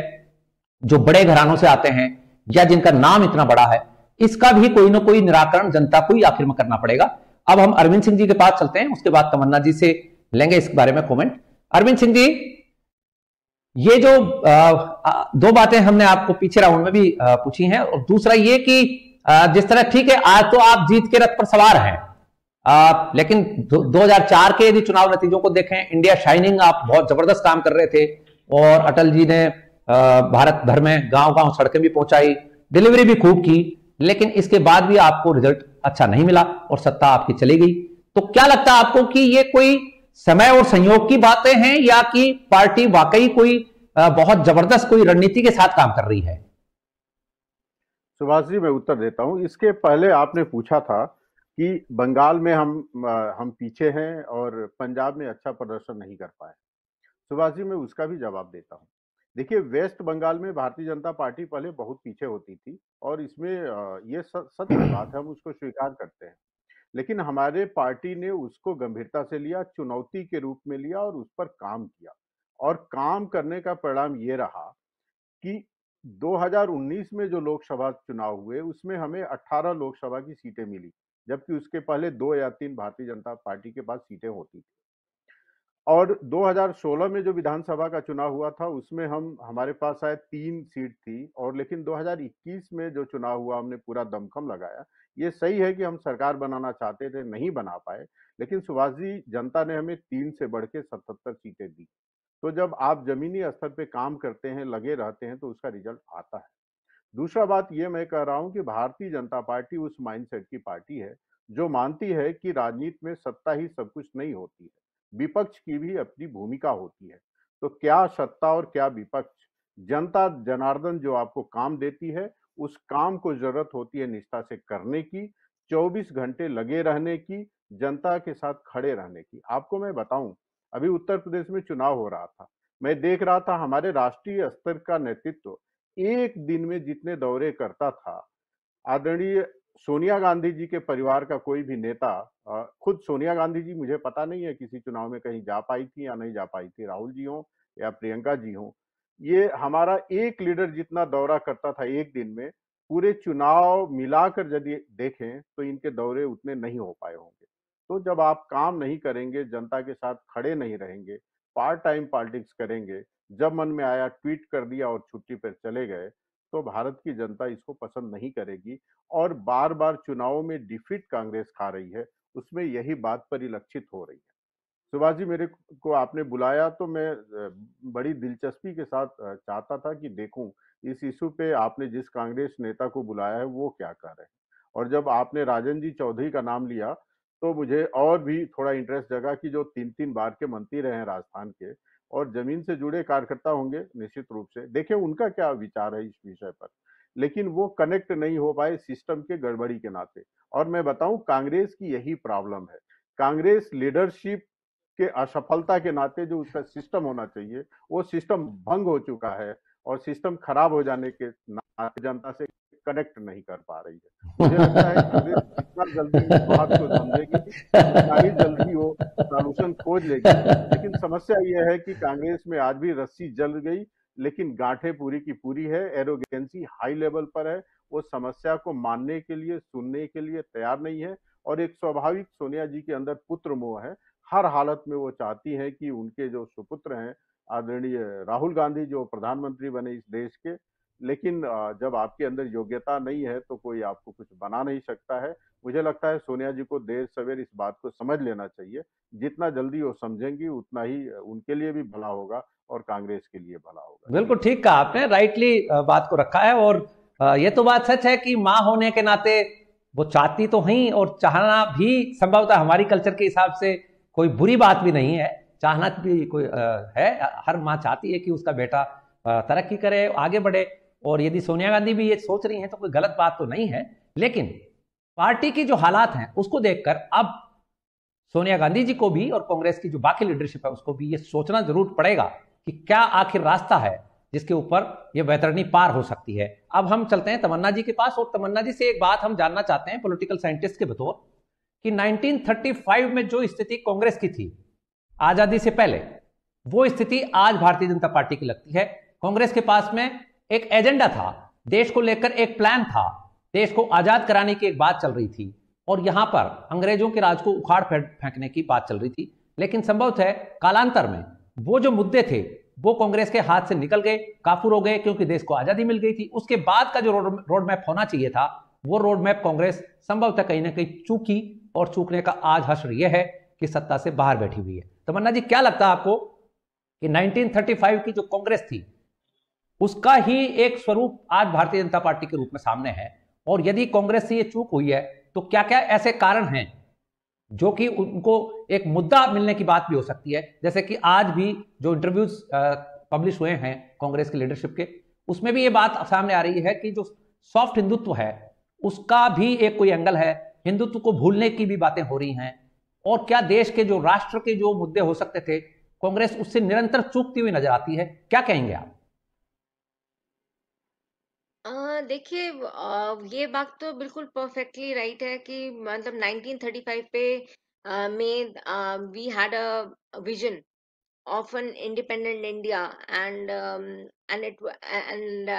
जो बड़े घरानों से आते हैं या जिनका नाम इतना बड़ा है। इसका भी कोई ना कोई निराकरण जनता को ही आखिर में करना पड़ेगा। अब हम अरविंद सिंह जी के पास चलते हैं, उसके बाद तमन्ना जी से लेंगे इस बारे में कमेंट। अरविंद सिंह जी, ये जो 2 बातें हमने आपको पीछे राउंड में भी पूछी हैं, और दूसरा ये कि जिस तरह, ठीक है आज तो आप जीत के रथ पर सवार हैं, लेकिन 2004 के यदि चुनाव नतीजों को देखें, इंडिया शाइनिंग आप बहुत जबरदस्त काम कर रहे थे और अटल जी ने भारत भर में गांव गांव सड़कें भी पहुंचाई, डिलीवरी भी खूब की, लेकिन इसके बाद भी आपको रिजल्ट अच्छा नहीं मिला और सत्ता आपकी चली गई। तो क्या लगता है आपको कि ये कोई समय और संयोग की बातें हैं या कि पार्टी वाकई कोई बहुत जबरदस्त कोई रणनीति के साथ काम कर रही है? सुभाष जी, मैं उत्तर देता हूं। इसके पहले आपने पूछा था कि बंगाल में हम पीछे हैं और पंजाब में अच्छा प्रदर्शन नहीं कर पाए। सुभाष जी, मैं उसका भी जवाब देता हूं। देखिए, वेस्ट बंगाल में भारतीय जनता पार्टी पहले बहुत पीछे होती थी और इसमें ये सच बात है, हम उसको स्वीकार करते हैं। लेकिन हमारे पार्टी ने उसको गंभीरता से लिया, चुनौती के रूप में लिया और उस पर काम किया। और काम करने का परिणाम ये रहा कि 2019 में जो लोकसभा चुनाव हुए उसमें हमें 18 लोकसभा की सीटें मिली, जबकि उसके पहले 2 या 3 भारतीय जनता पार्टी के पास सीटें होती थी। और 2016 में जो विधानसभा का चुनाव हुआ था उसमें हमारे पास शायद 3 सीट थी, और लेकिन 2021 में जो चुनाव हुआ हमने पूरा दमखम लगाया। ये सही है कि हम सरकार बनाना चाहते थे, नहीं बना पाए, लेकिन सुभाष जी, जनता ने हमें 3 से बढ़ के 77 सीटें दी। तो जब आप जमीनी स्तर पे काम करते हैं, लगे रहते हैं, तो उसका रिजल्ट आता है। दूसरा बात ये मैं कह रहा हूं कि भारतीय जनता पार्टी उस माइंडसेट की पार्टी है जो मानती है कि राजनीति में सत्ता ही सब कुछ नहीं होती है, विपक्ष की भी अपनी भूमिका होती है। तो क्या सत्ता और क्या विपक्ष, जनता जनार्दन जो आपको काम देती है, उस काम को जरूरत होती है निष्ठा से करने की, 24 घंटे लगे रहने की, जनता के साथ खड़े रहने की। आपको मैं बताऊं, अभी उत्तर प्रदेश में चुनाव हो रहा था, मैं देख रहा था हमारे राष्ट्रीय स्तर का नेतृत्व एक दिन में जितने दौरे करता था, आदरणीय सोनिया गांधी जी के परिवार का कोई भी नेता, खुद सोनिया गांधी जी मुझे पता नहीं है किसी चुनाव में कहीं जा पाई थी या नहीं जा पाई थी, राहुल जी हो या प्रियंका जी हो, ये हमारा एक लीडर जितना दौरा करता था एक दिन में, पूरे चुनाव मिलाकर यदि देखें तो इनके दौरे उतने नहीं हो पाए होंगे। तो जब आप काम नहीं करेंगे, जनता के साथ खड़े नहीं रहेंगे, पार्ट टाइम पॉलिटिक्स करेंगे, जब मन में आया ट्वीट कर दिया और छुट्टी पर चले गए, तो भारत की जनता इसको पसंद नहीं करेगी। और बार बार चुनावों में डिफीट कांग्रेस खा रही है, उसमें यही बात परिलक्षित हो रही है। सुभाष जी, मेरे को आपने बुलाया तो मैं बड़ी दिलचस्पी के साथ चाहता था कि देखूं इस इशू पे आपने जिस कांग्रेस नेता को बुलाया है वो क्या कर रहे हैं। और जब आपने राजन जी चौधरी का नाम लिया तो मुझे और भी थोड़ा इंटरेस्ट जगा कि जो 3-3 बार के मंत्री रहे हैं राजस्थान के और जमीन से जुड़े कार्यकर्ता होंगे, निश्चित रूप से देखें उनका क्या विचार है इस विषय पर, लेकिन वो कनेक्ट नहीं हो पाए सिस्टम के गड़बड़ी के नाते। और मैं बताऊं, कांग्रेस की यही प्रॉब्लम है। कांग्रेस लीडरशिप के असफलता के नाते जो उसका सिस्टम होना चाहिए वो सिस्टम भंग हो चुका है, और सिस्टम खराब हो जाने के नाते जनता से कनेक्ट नहीं कर पा रही है। मुझे लगता है कांग्रेस जितना जल्दी इस बात को समझेगी उतना ही जल्दी वो सॉल्यूशन खोज लेगी। लेकिन समस्या यह है कि कांग्रेस में आज भी रस्सी जल गई, लेकिन गांठें पूरी की पूरी है, एरोगेंसी हाई लेवल पर है। वो समस्या को मानने के लिए, सुनने के लिए तैयार नहीं है। और एक स्वाभाविक सोनिया जी के अंदर पुत्र मोह है। हर हालत में वो चाहती हैं कि उनके जो सुपुत्र हैं आदरणीय राहुल गांधी, जो प्रधानमंत्री बने इस देश के, लेकिन जब आपके अंदर योग्यता नहीं है तो कोई आपको कुछ बना नहीं सकता है। मुझे लगता है सोनिया जी को देर सवेर इस बात को समझ लेना चाहिए। जितना जल्दी वो समझेंगी उतना ही उनके लिए भी भला होगा और कांग्रेस के लिए भला होगा। बिल्कुल ठीक कहा आपने, राइटली बात को रखा है। और ये तो बात सच है कि माँ होने के नाते वो चाहती तो हैं, और चाहना भी संभवतः हमारी कल्चर के हिसाब से कोई बुरी बात भी नहीं है। चाहना भी कोई है, हर माँ चाहती है कि उसका बेटा तरक्की करे, आगे बढ़े। और यदि सोनिया गांधी भी ये सोच रही हैं तो कोई गलत बात तो नहीं है। लेकिन पार्टी की जो हालात हैं उसको देखकर अब सोनिया गांधी जी को भी और कांग्रेस की जो बाकी लीडरशिप है उसको भी ये सोचना जरूर पड़ेगा कि क्या आखिर रास्ता है जिसके ऊपर ये वैतरणी पार हो सकती है। अब हम चलते हैं तमन्ना जी के पास, और तमन्ना जी से एक बात हम जानना चाहते हैं पॉलिटिकल साइंटिस्ट के बतौर कि 1935 में जो स्थिति कांग्रेस की थी आजादी से पहले, वो स्थिति आज भारतीय जनता पार्टी की लगती है। कांग्रेस के पास में एक एजेंडा था, देश को लेकर एक प्लान था, देश को आजाद कराने की एक बात चल रही थी, और यहां पर अंग्रेजों के राज को उखाड़ फेंकने की बात चल रही थी। लेकिन संभवतः है कालांतर में वो जो मुद्दे थे वो कांग्रेस के हाथ से निकल गए, काफूर हो गए, क्योंकि देश को आजादी मिल गई थी। उसके बाद का जो रोड मैप होना चाहिए था, वो रोड मैप कांग्रेस संभवतः कहीं ना कहीं चूकी, और चूकने का आज हश्र यह है कि सत्ता से बाहर बैठी हुई है। तमन्ना जी, क्या लगता है आपको कि 1935 की जो कांग्रेस थी उसका ही एक स्वरूप आज भारतीय जनता पार्टी के रूप में सामने है? और यदि कांग्रेस से ये चूक हुई है तो क्या क्या ऐसे कारण हैं जो कि उनको एक मुद्दा मिलने की बात भी हो सकती है? जैसे कि आज भी जो इंटरव्यूज पब्लिश हुए हैं कांग्रेस की लीडरशिप के, उसमें भी ये बात सामने आ रही है कि जो सॉफ्ट हिंदुत्व है उसका भी एक कोई एंगल है, हिंदुत्व को भूलने की भी बातें हो रही हैं। और क्या देश के जो राष्ट्र के जो मुद्दे हो सकते थे, कांग्रेस उससे निरंतर चूकती हुई नजर आती है? क्या कहेंगे आप? देखिए, ये बात तो बिल्कुल परफेक्टली राइट है कि मतलब 1935 पे में we had a vision of an independent India, and it and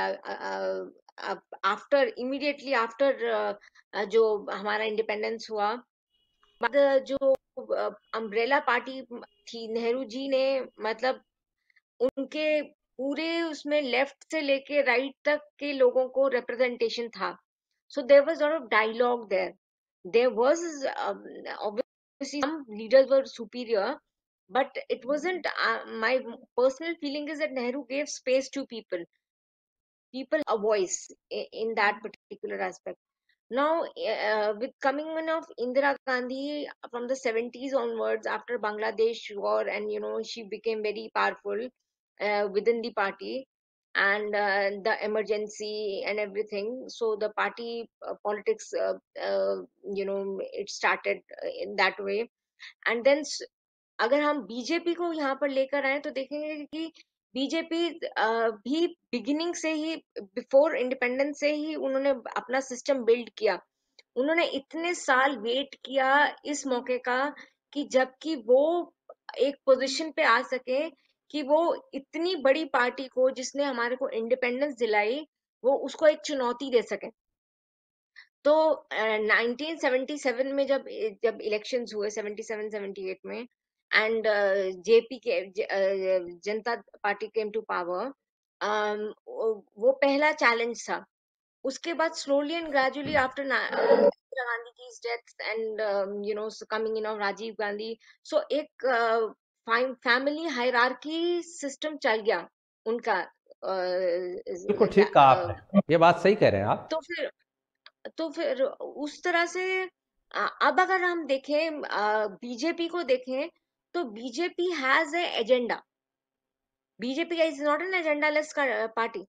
after immediately after जो हमारा इंडिपेंडेंस हुआ, बाद जो अम्ब्रेला पार्टी थी, नेहरू जी ने मतलब उनके पूरे उसमें लेफ्ट से लेके राइट तक के लोगों को रिप्रेजेंटेशन था. So there was a lot of dialogue there. There was obviously some leaders were superior, but it wasn't. My personal feeling is that Nehru gave space to people a voice in that particular aspect. Now, with coming in of Indira Gandhi from the 70s onwards, after Bangladesh war, and she became very powerful within the party, and the emergency and everything. So the party politics, it started in that way. And then अगर हम BJP को यहाँ पर लेकर आए तो देखेंगे कि बीजेपी भी बिगिनिंग से ही, बिफोर इंडिपेंडेंस से ही उन्होंने अपना सिस्टम बिल्ड किया. उन्होंने इतने साल वेट किया इस मौके का कि जबकि वो एक पोजीशन पे आ सके कि वो इतनी बड़ी पार्टी को, जिसने हमारे को इंडिपेंडेंस दिलाई, वो उसको एक चुनौती दे सके। तो 1977 में जब जब इलेक्शंस हुए 77-78 में, एंड जेपी के जनता पार्टी केम टू पावर, वो पहला चैलेंज था। उसके बाद slowly and gradually after Indira Gandhi की death and coming in of Rajiv Gandhi, so एक फैमिली हायरार्की सिस्टम चल गया उनका। बिल्कुल ठीक कहा आपने, ये बात सही कह रहे हैं आप। तो फिर उस तरह से अब अगर हम देखें, बीजेपी को देखें, तो BJP has a agenda. BJP is not an agendaless party.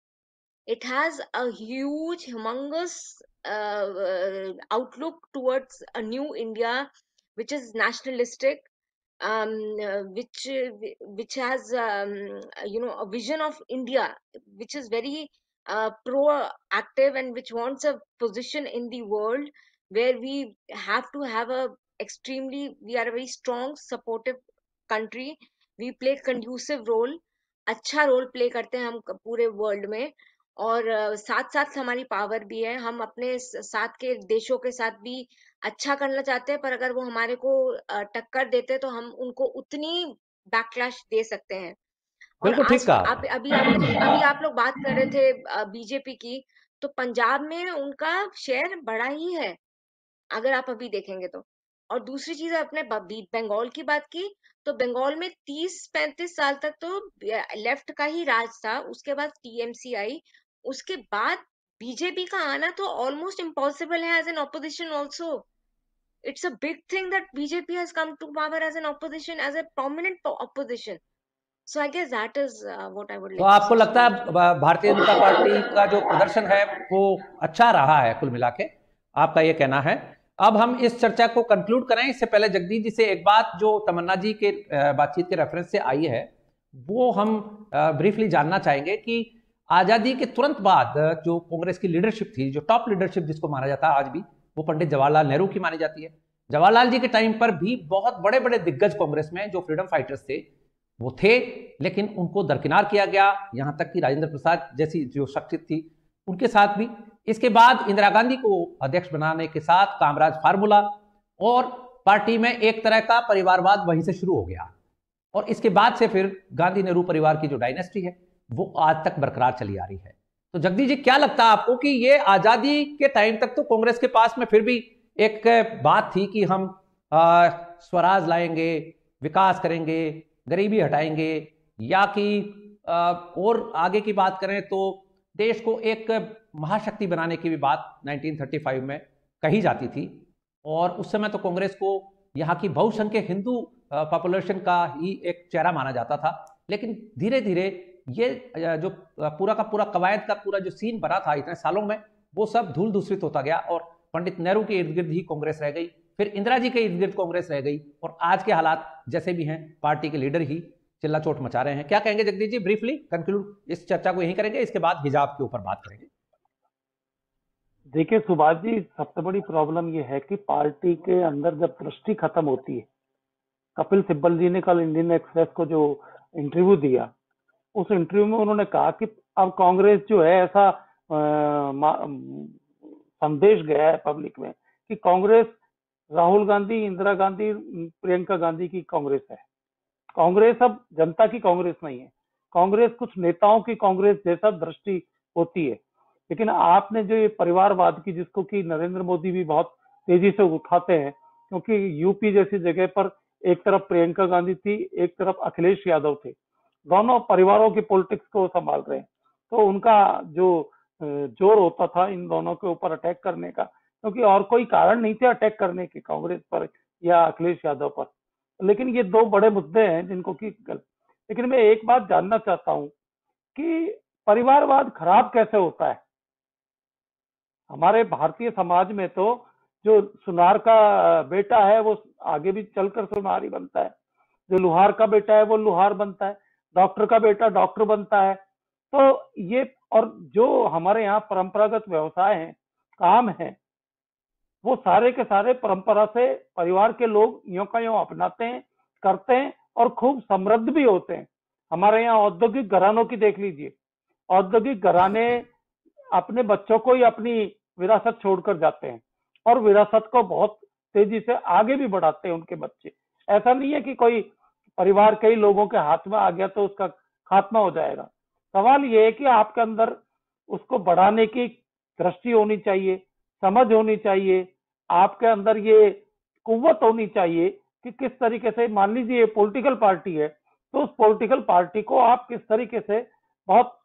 It has a huge, humongous outlook towards a new India, which is nationalistic, which has a vision of India, which is very proactive and which wants a position in the world where we have to have a we are a very strong, supportive country. We play conducive role, अच्छा role play करते हैं हम पूरे world में, और साथ साथ हमारी पावर भी है। हम अपने साथ के देशों के साथ भी अच्छा करना चाहते हैं, पर अगर वो हमारे को टक्कर देते तो हम उनको उतनी बैकलैश दे सकते हैं। और बिल्कुल ठीक आज कहा आप आपने। अभी आप लोग बात कर रहे थे बीजेपी की, तो पंजाब में उनका शेयर बड़ा ही है अगर आप अभी देखेंगे तो। और दूसरी चीज आपने बंगाल की बात की, तो बंगाल में 30-35 साल तक तो लेफ्ट का ही राज था, उसके बाद टीएमसी आई, उसके बाद बीजेपी का आना तो ऑलमोस्ट इम्पॉसिबल है as an opposition also. It's a big thing that BJP has come to power as an opposition, as a prominent opposition. So I guess that is what I would तो like to आपको से लगता है Subhash ji. Bharatiya Janata party का जो प्रदर्शन है वो अच्छा रहा है कुल मिला के, आपका ये कहना है? अब हम इस चर्चा को कंक्लूड करें, इससे पहले जगदीश जी से एक बात जो तमन्ना जी के बातचीत के रेफरेंस से आई है वो हम ब्रीफली जानना चाहेंगे कि आजादी के तुरंत बाद जो कांग्रेस की लीडरशिप थी, जो टॉप लीडरशिप जिसको माना जाता है आज भी, वो पंडित जवाहरलाल नेहरू की मानी जाती है। जवाहरलाल जी के टाइम पर भी बहुत बड़े बड़े दिग्गज कांग्रेस में जो फ्रीडम फाइटर्स थे वो थे, लेकिन उनको दरकिनार किया गया, यहां तक कि राजेंद्र प्रसाद जैसी जो शख्सियत थी उनके साथ भी। इसके बाद इंदिरा गांधी को अध्यक्ष बनाने के साथ कामराज फार्मूला, और पार्टी में एक तरह का परिवारवाद वहीं से शुरू हो गया, और इसके बाद से फिर गांधी नेहरू परिवार की जो डायनेस्टी है वो आज तक बरकरार चली आ रही है। तो जगदीश जी, क्या लगता है आपको कि ये आजादी के टाइम तक तो कांग्रेस के पास में फिर भी एक बात थी कि हम स्वराज लाएंगे, विकास करेंगे, गरीबी हटाएंगे, या कि और आगे की बात करें तो देश को एक महाशक्ति बनाने की भी बात 1935 में कही जाती थी, और उस समय तो कांग्रेस को यहाँ की बहुसंख्यक हिंदू पॉपुलेशन का ही एक चेहरा माना जाता था। लेकिन धीरे धीरे ये जो पूरा का पूरा कवायद का पूरा जो सीन बना था इतने सालों में, वो सब धूल दूषित होता गया, और पंडित नेहरू के इर्द गिर्द ही कांग्रेस रह गई, फिर इंदिरा जी के इर्द गिर्द कांग्रेस रह गई, और आज के हालात जैसे भी हैं पार्टी के लीडर ही चिल्ला चोट मचा रहे हैं। क्या कहेंगे जगदीश जी? ब्रीफली कंक्लूड इस चर्चा को यहीं करेंगे, इसके बाद हिजाब के ऊपर बात करेंगे। देखिए सुभाष जी, सबसे बड़ी प्रॉब्लम ये है कि पार्टी के अंदर जब दृष्टि खत्म होती है, कपिल सिब्बल जी ने कल इंडियन एक्सप्रेस को जो इंटरव्यू दिया, उस इंटरव्यू में उन्होंने कहा कि अब कांग्रेस जो है ऐसा संदेश गया है पब्लिक में कि कांग्रेस राहुल गांधी, इंदिरा गांधी, प्रियंका गांधी की कांग्रेस है। कांग्रेस अब जनता की कांग्रेस नहीं है, कांग्रेस कुछ नेताओं की कांग्रेस जैसा दृष्टि होती है। लेकिन आपने जो ये परिवारवाद की, जिसको कि नरेंद्र मोदी भी बहुत तेजी से उठाते हैं, क्योंकि यूपी जैसी जगह पर एक तरफ प्रियंका गांधी थी, एक तरफ अखिलेश यादव थे, दोनों परिवारों की पॉलिटिक्स को संभाल रहे हैं, तो उनका जो जोर होता था इन दोनों के ऊपर अटैक करने का, क्योंकि और कोई कारण नहीं थे अटैक करने के कांग्रेस पर या अखिलेश यादव पर। लेकिन ये दो बड़े मुद्दे हैं जिनको कि लेकिन मैं एक बात जानना चाहता हूं कि परिवारवाद खराब कैसे होता है। हमारे भारतीय समाज में तो जो सुनार का बेटा है वो आगे भी चलकर सुनार ही बनता है, जो लुहार का बेटा है वो लुहार बनता है, डॉक्टर का बेटा डॉक्टर बनता है। तो ये, और जो हमारे यहाँ परंपरागत व्यवसाय हैं, काम है, वो सारे के सारे परंपरा से परिवार के लोग यूं का यूं अपनाते हैं, करते हैं, और खूब समृद्ध भी होते हैं। हमारे यहाँ औद्योगिक घरानों की देख लीजिए, औद्योगिक घराने अपने बच्चों को ही अपनी विरासत छोड़कर जाते हैं और विरासत को बहुत तेजी से आगे भी बढ़ाते हैं उनके बच्चे। ऐसा नहीं है कि कोई परिवार कई लोगों के हाथ में आ गया तो उसका खात्मा हो जाएगा। सवाल ये है कि आपके अंदर उसको बढ़ाने की दृष्टि होनी चाहिए, समझ होनी चाहिए, आपके अंदर ये कुव्वत होनी चाहिए कि किस तरीके से, मान लीजिए पॉलिटिकल पार्टी है तो उस पॉलिटिकल पार्टी को आप किस तरीके से बहुत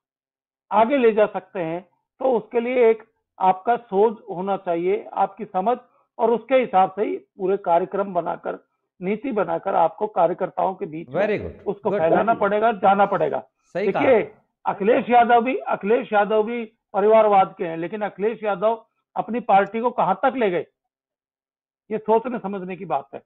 आगे ले जा सकते हैं। तो उसके लिए एक आपका सोच होना चाहिए, आपकी समझ, और उसके हिसाब से ही पूरे कार्यक्रम बनाकर, नीति बनाकर आपको कार्यकर्ताओं के बीच वेरी में गुड, उसको फैलाना पड़ेगा, जाना पड़ेगा। सही कहा। देखिए अखिलेश यादव भी परिवारवाद के हैं, लेकिन अखिलेश यादव अपनी पार्टी को कहां तक ले गए, ये सोचने समझने की बात है।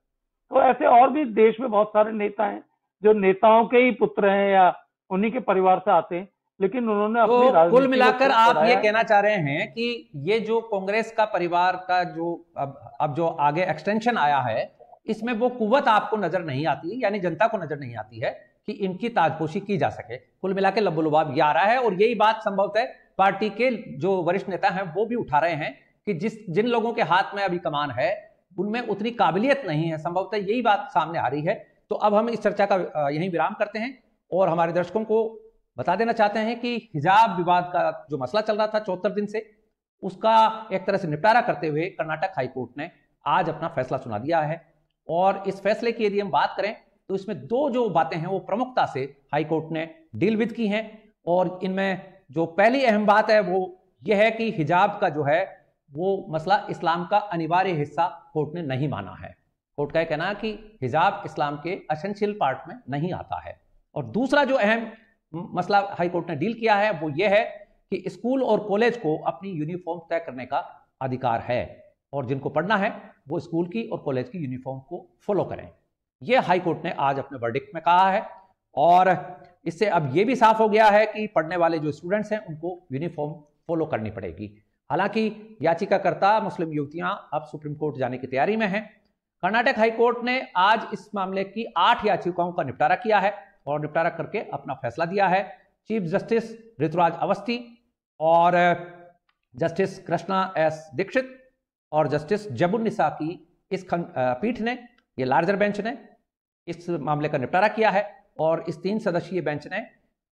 तो ऐसे और भी देश में बहुत सारे नेता हैं जो नेताओं के ही पुत्र हैं या उन्हीं के परिवार से आते हैं, लेकिन उन्होंने अपनी तो राजनीति कुल को मिलाकर खुद आप बढ़ाया ये है। कहना चाह रहे हैं कि ये जो कांग्रेस का परिवार का जो अब जो आगे एक्सटेंशन आया है, इसमें वो कुव्वत आपको नजर नहीं आती, यानी जनता को नजर नहीं आती है कि इनकी ताजपोशी की जा सके। कुल मिलाकर लब्बो-लुबाब ये आ रहा है, और यही बात संभवतः पार्टी के जो वरिष्ठ नेता हैं वो भी उठा रहे हैं कि जिन लोगों के हाथ में अभी कमान है उनमें उतनी काबिलियत नहीं है, संभवतः यही बात सामने आ रही है। तो अब हम इस चर्चा का यहीं विराम करते हैं और हमारे दर्शकों को बता देना चाहते हैं कि हिजाब विवाद का जो मसला चल रहा था 74 दिन से, उसका एक तरह से निपटारा करते हुए कर्नाटक हाईकोर्ट ने आज अपना फैसला सुना दिया है। और इस फैसले की यदि हम बात करें तो इसमें दो जो बातें हैं वो प्रमुखता से हाईकोर्ट ने डील विद की हैं, और इनमें जो पहली अहम बात है वो ये है कि हिजाब का जो है वो मसला इस्लाम का अनिवार्य हिस्सा कोर्ट ने नहीं माना है। कोर्ट का कहना है कि हिजाब इस्लाम के एसेंशियल पार्ट में नहीं आता है। और दूसरा जो अहम मसला हाई कोर्ट ने डील किया है वो ये है कि स्कूल और कॉलेज को अपनी यूनिफॉर्म तय करने का अधिकार है, और जिनको पढ़ना है वो स्कूल की और कॉलेज की यूनिफॉर्म को फॉलो करें। ये हाई कोर्ट ने आज अपने वर्डिक्ट में कहा है, और इससे अब ये भी साफ हो गया है कि पढ़ने वाले जो स्टूडेंट्स हैं उनको यूनिफॉर्म फॉलो करनी पड़ेगी। हालांकि याचिकाकर्ता मुस्लिम युवतियां अब सुप्रीम कोर्ट जाने की तैयारी में हैं। कर्नाटक हाईकोर्ट ने आज इस मामले की 8 याचिकाओं का निपटारा किया है और निपटारा करके अपना फैसला दिया है। चीफ जस्टिस ऋतुराज अवस्थी और जस्टिस कृष्णा एस दीक्षित और जस्टिस जबुन्निसा की इस पीठ ने, ये लार्जर बेंच ने इस मामले का निपटारा किया है। और इस 3 सदस्यीय बेंच ने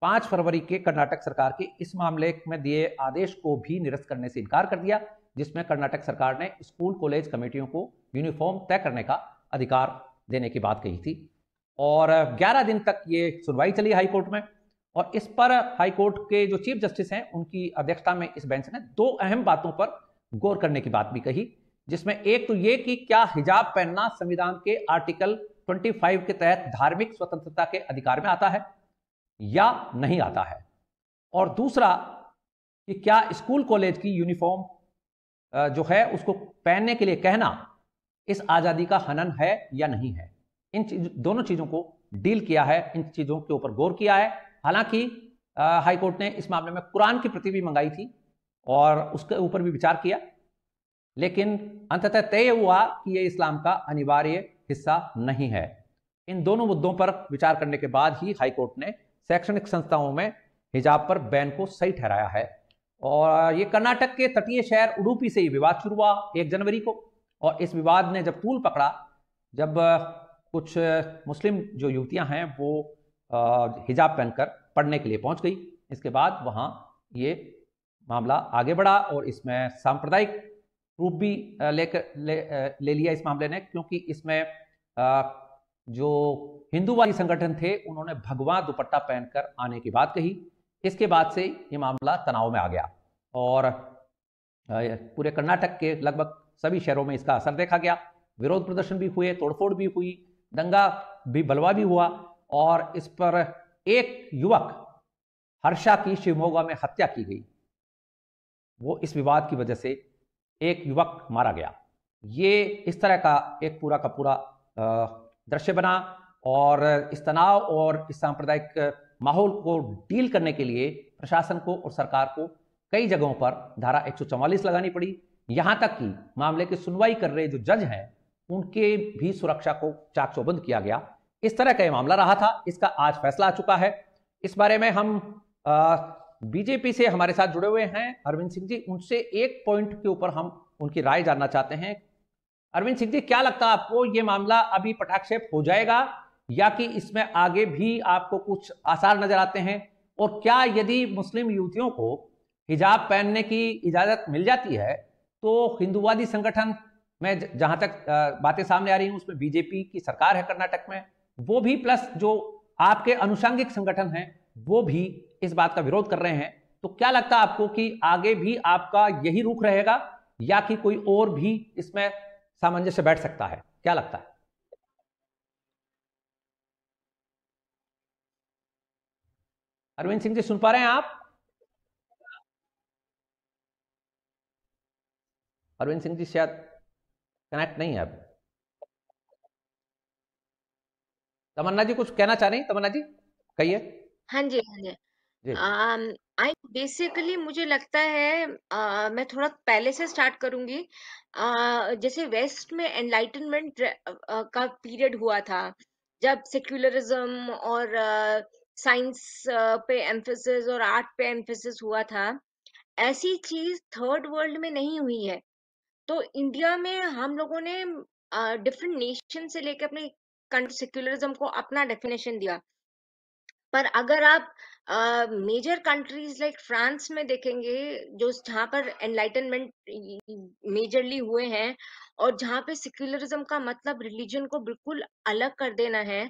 5 फरवरी के कर्नाटक सरकार के इस मामले में दिए आदेश को भी निरस्त करने से इनकार कर दिया, जिसमें कर्नाटक सरकार ने स्कूल कॉलेज कमेटियों को यूनिफॉर्म तय करने का अधिकार देने की बात कही थी। और 11 दिन तक ये सुनवाई चली हाईकोर्ट में, और इस पर हाईकोर्ट के जो चीफ जस्टिस हैं उनकी अध्यक्षता में इस बेंच ने 2 अहम बातों पर गौर करने की बात भी कही, जिसमें एक तो ये कि क्या हिजाब पहनना संविधान के आर्टिकल 25 के तहत धार्मिक स्वतंत्रता के अधिकार में आता है या नहीं आता है, और दूसरा कि क्या स्कूल कॉलेज की यूनिफॉर्म जो है उसको पहनने के लिए कहना इस आजादी का हनन है या नहीं है। इन दोनों चीजों को डील किया है, इन चीजों के ऊपर गौर किया है। हालांकि हाईकोर्ट ने इस मामले में कुरान की प्रति भी मंगाई थी और उसके ऊपर भी विचार किया, लेकिन अंततः तय हुआ कि यह इस्लाम का अनिवार्य हिस्सा नहीं है। इन दोनों मुद्दों पर विचार करने के बाद ही हाईकोर्ट ने शैक्षणिक संस्थाओं में हिजाब पर बैन को सही ठहराया है। और ये कर्नाटक के तटीय शहर उडुपी से ही विवाद शुरू हुआ 1 जनवरी को, और इस विवाद ने जब तूल पकड़ा, जब कुछ मुस्लिम जो युवतियां हैं वो हिजाब पहनकर पढ़ने के लिए पहुंच गई, इसके बाद वहां ये मामला आगे बढ़ा और इसमें सांप्रदायिक रूप भी ले लिया इस मामले ने, क्योंकि इसमें जो हिंदूवादी संगठन थे उन्होंने भगवा दुपट्टा पहनकर आने की बात कही। इसके बाद से ये मामला तनाव में आ गया और पूरे कर्नाटक के लगभग सभी शहरों में इसका असर देखा गया। विरोध प्रदर्शन भी हुए, तोड़फोड़ भी हुई, दंगा भी, बलवा भी हुआ, और इस पर एक युवक हर्षा की शिवमोगा में हत्या की गई। वो इस विवाद की वजह से एक युवक मारा गया। ये इस तरह का एक पूरा का पूरा दृश्य बना, और इस तनाव और इस सांप्रदायिक माहौल को डील करने के लिए प्रशासन को और सरकार को कई जगहों पर धारा 144 लगानी पड़ी। यहां तक कि मामले की सुनवाई कर रहे जो जज हैं उनके भी सुरक्षा को चाक चौबंद किया गया। इस तरह का यह मामला रहा था, इसका आज फैसला आ चुका है। इस बारे में हम बीजेपी से हमारे साथ जुड़े हुए हैं अरविंद सिंह जी, उनसे एक पॉइंट के ऊपर हम उनकी राय जानना चाहते हैं। अरविंद सिंह जी, क्या लगता है आपको, ये मामला अभी पटाक्षेप हो जाएगा या कि इसमें आगे भी आपको कुछ आसार नजर आते हैं? और क्या यदि मुस्लिम युवतियों को हिजाब पहनने की इजाजत मिल जाती है तो हिंदुवादी संगठन में जहां तक बातें सामने आ रही हैं उसमें बीजेपी की सरकार है कर्नाटक में, वो भी प्लस जो आपके अनुषंगिक संगठन हैं वो भी इस बात का विरोध कर रहे हैं, तो क्या लगता है आपको कि आगे भी आपका यही रुख रहेगा या कि कोई और भी इसमें सामंजस्य बैठ सकता है? क्या लगता है? अरविंद सिंह जी, सुन पा रहे हैं आप? अरविंद सिंह जी शायद कनेक्ट नहीं है अब। तमन्ना जी कुछ कहना चाह रही हैं? तमन्ना जी कहिए। हाँ जी, हाँ जी। जी आई बेसिकली मुझे लगता है, मैं थोड़ा पहले से स्टार्ट करूंगी। जैसे वेस्ट में एनलाइटनमेंट का पीरियड हुआ था, जब सेक्युलरिज्म और साइंस पे एम्फेसिस और आर्ट पे एम्फेसिस हुआ था, ऐसी चीज थर्ड वर्ल्ड में नहीं हुई है। तो इंडिया में हम लोगों ने डिफरेंट नेशन से लेकर अपने सेक्युलरिज्म को अपना डेफिनेशन दिया। पर अगर आप मेजर कंट्रीज लाइक फ्रांस में देखेंगे, जो जहाँ पर एनलाइटनमेंट मेजरली हुए हैं और जहाँ पे सेक्युलरिज्म का मतलब रिलीजन को बिल्कुल अलग कर देना है,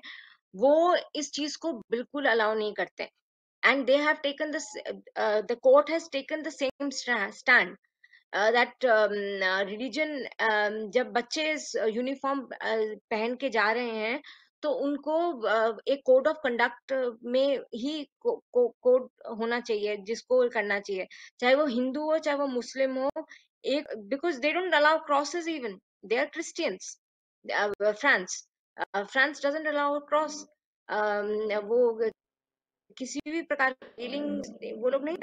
वो इस चीज को बिल्कुल अलाउ नहीं करते। And they have taken this, the court has taken the same stand that religion, जब बच्चे यूनिफॉर्म पहन के जा रहे हैं तो उनको एक कोड ऑफ कंडक्ट में ही कोड होना चाहिए, जिसको करना चाहिए, चाहे वो हिंदू हो चाहे वो मुस्लिम हो। एक because they don't allow crosses, even they are Christians. France France doesn't allow cross. वो किसी भी प्रकार की फीलिंग वो लोग नहीं।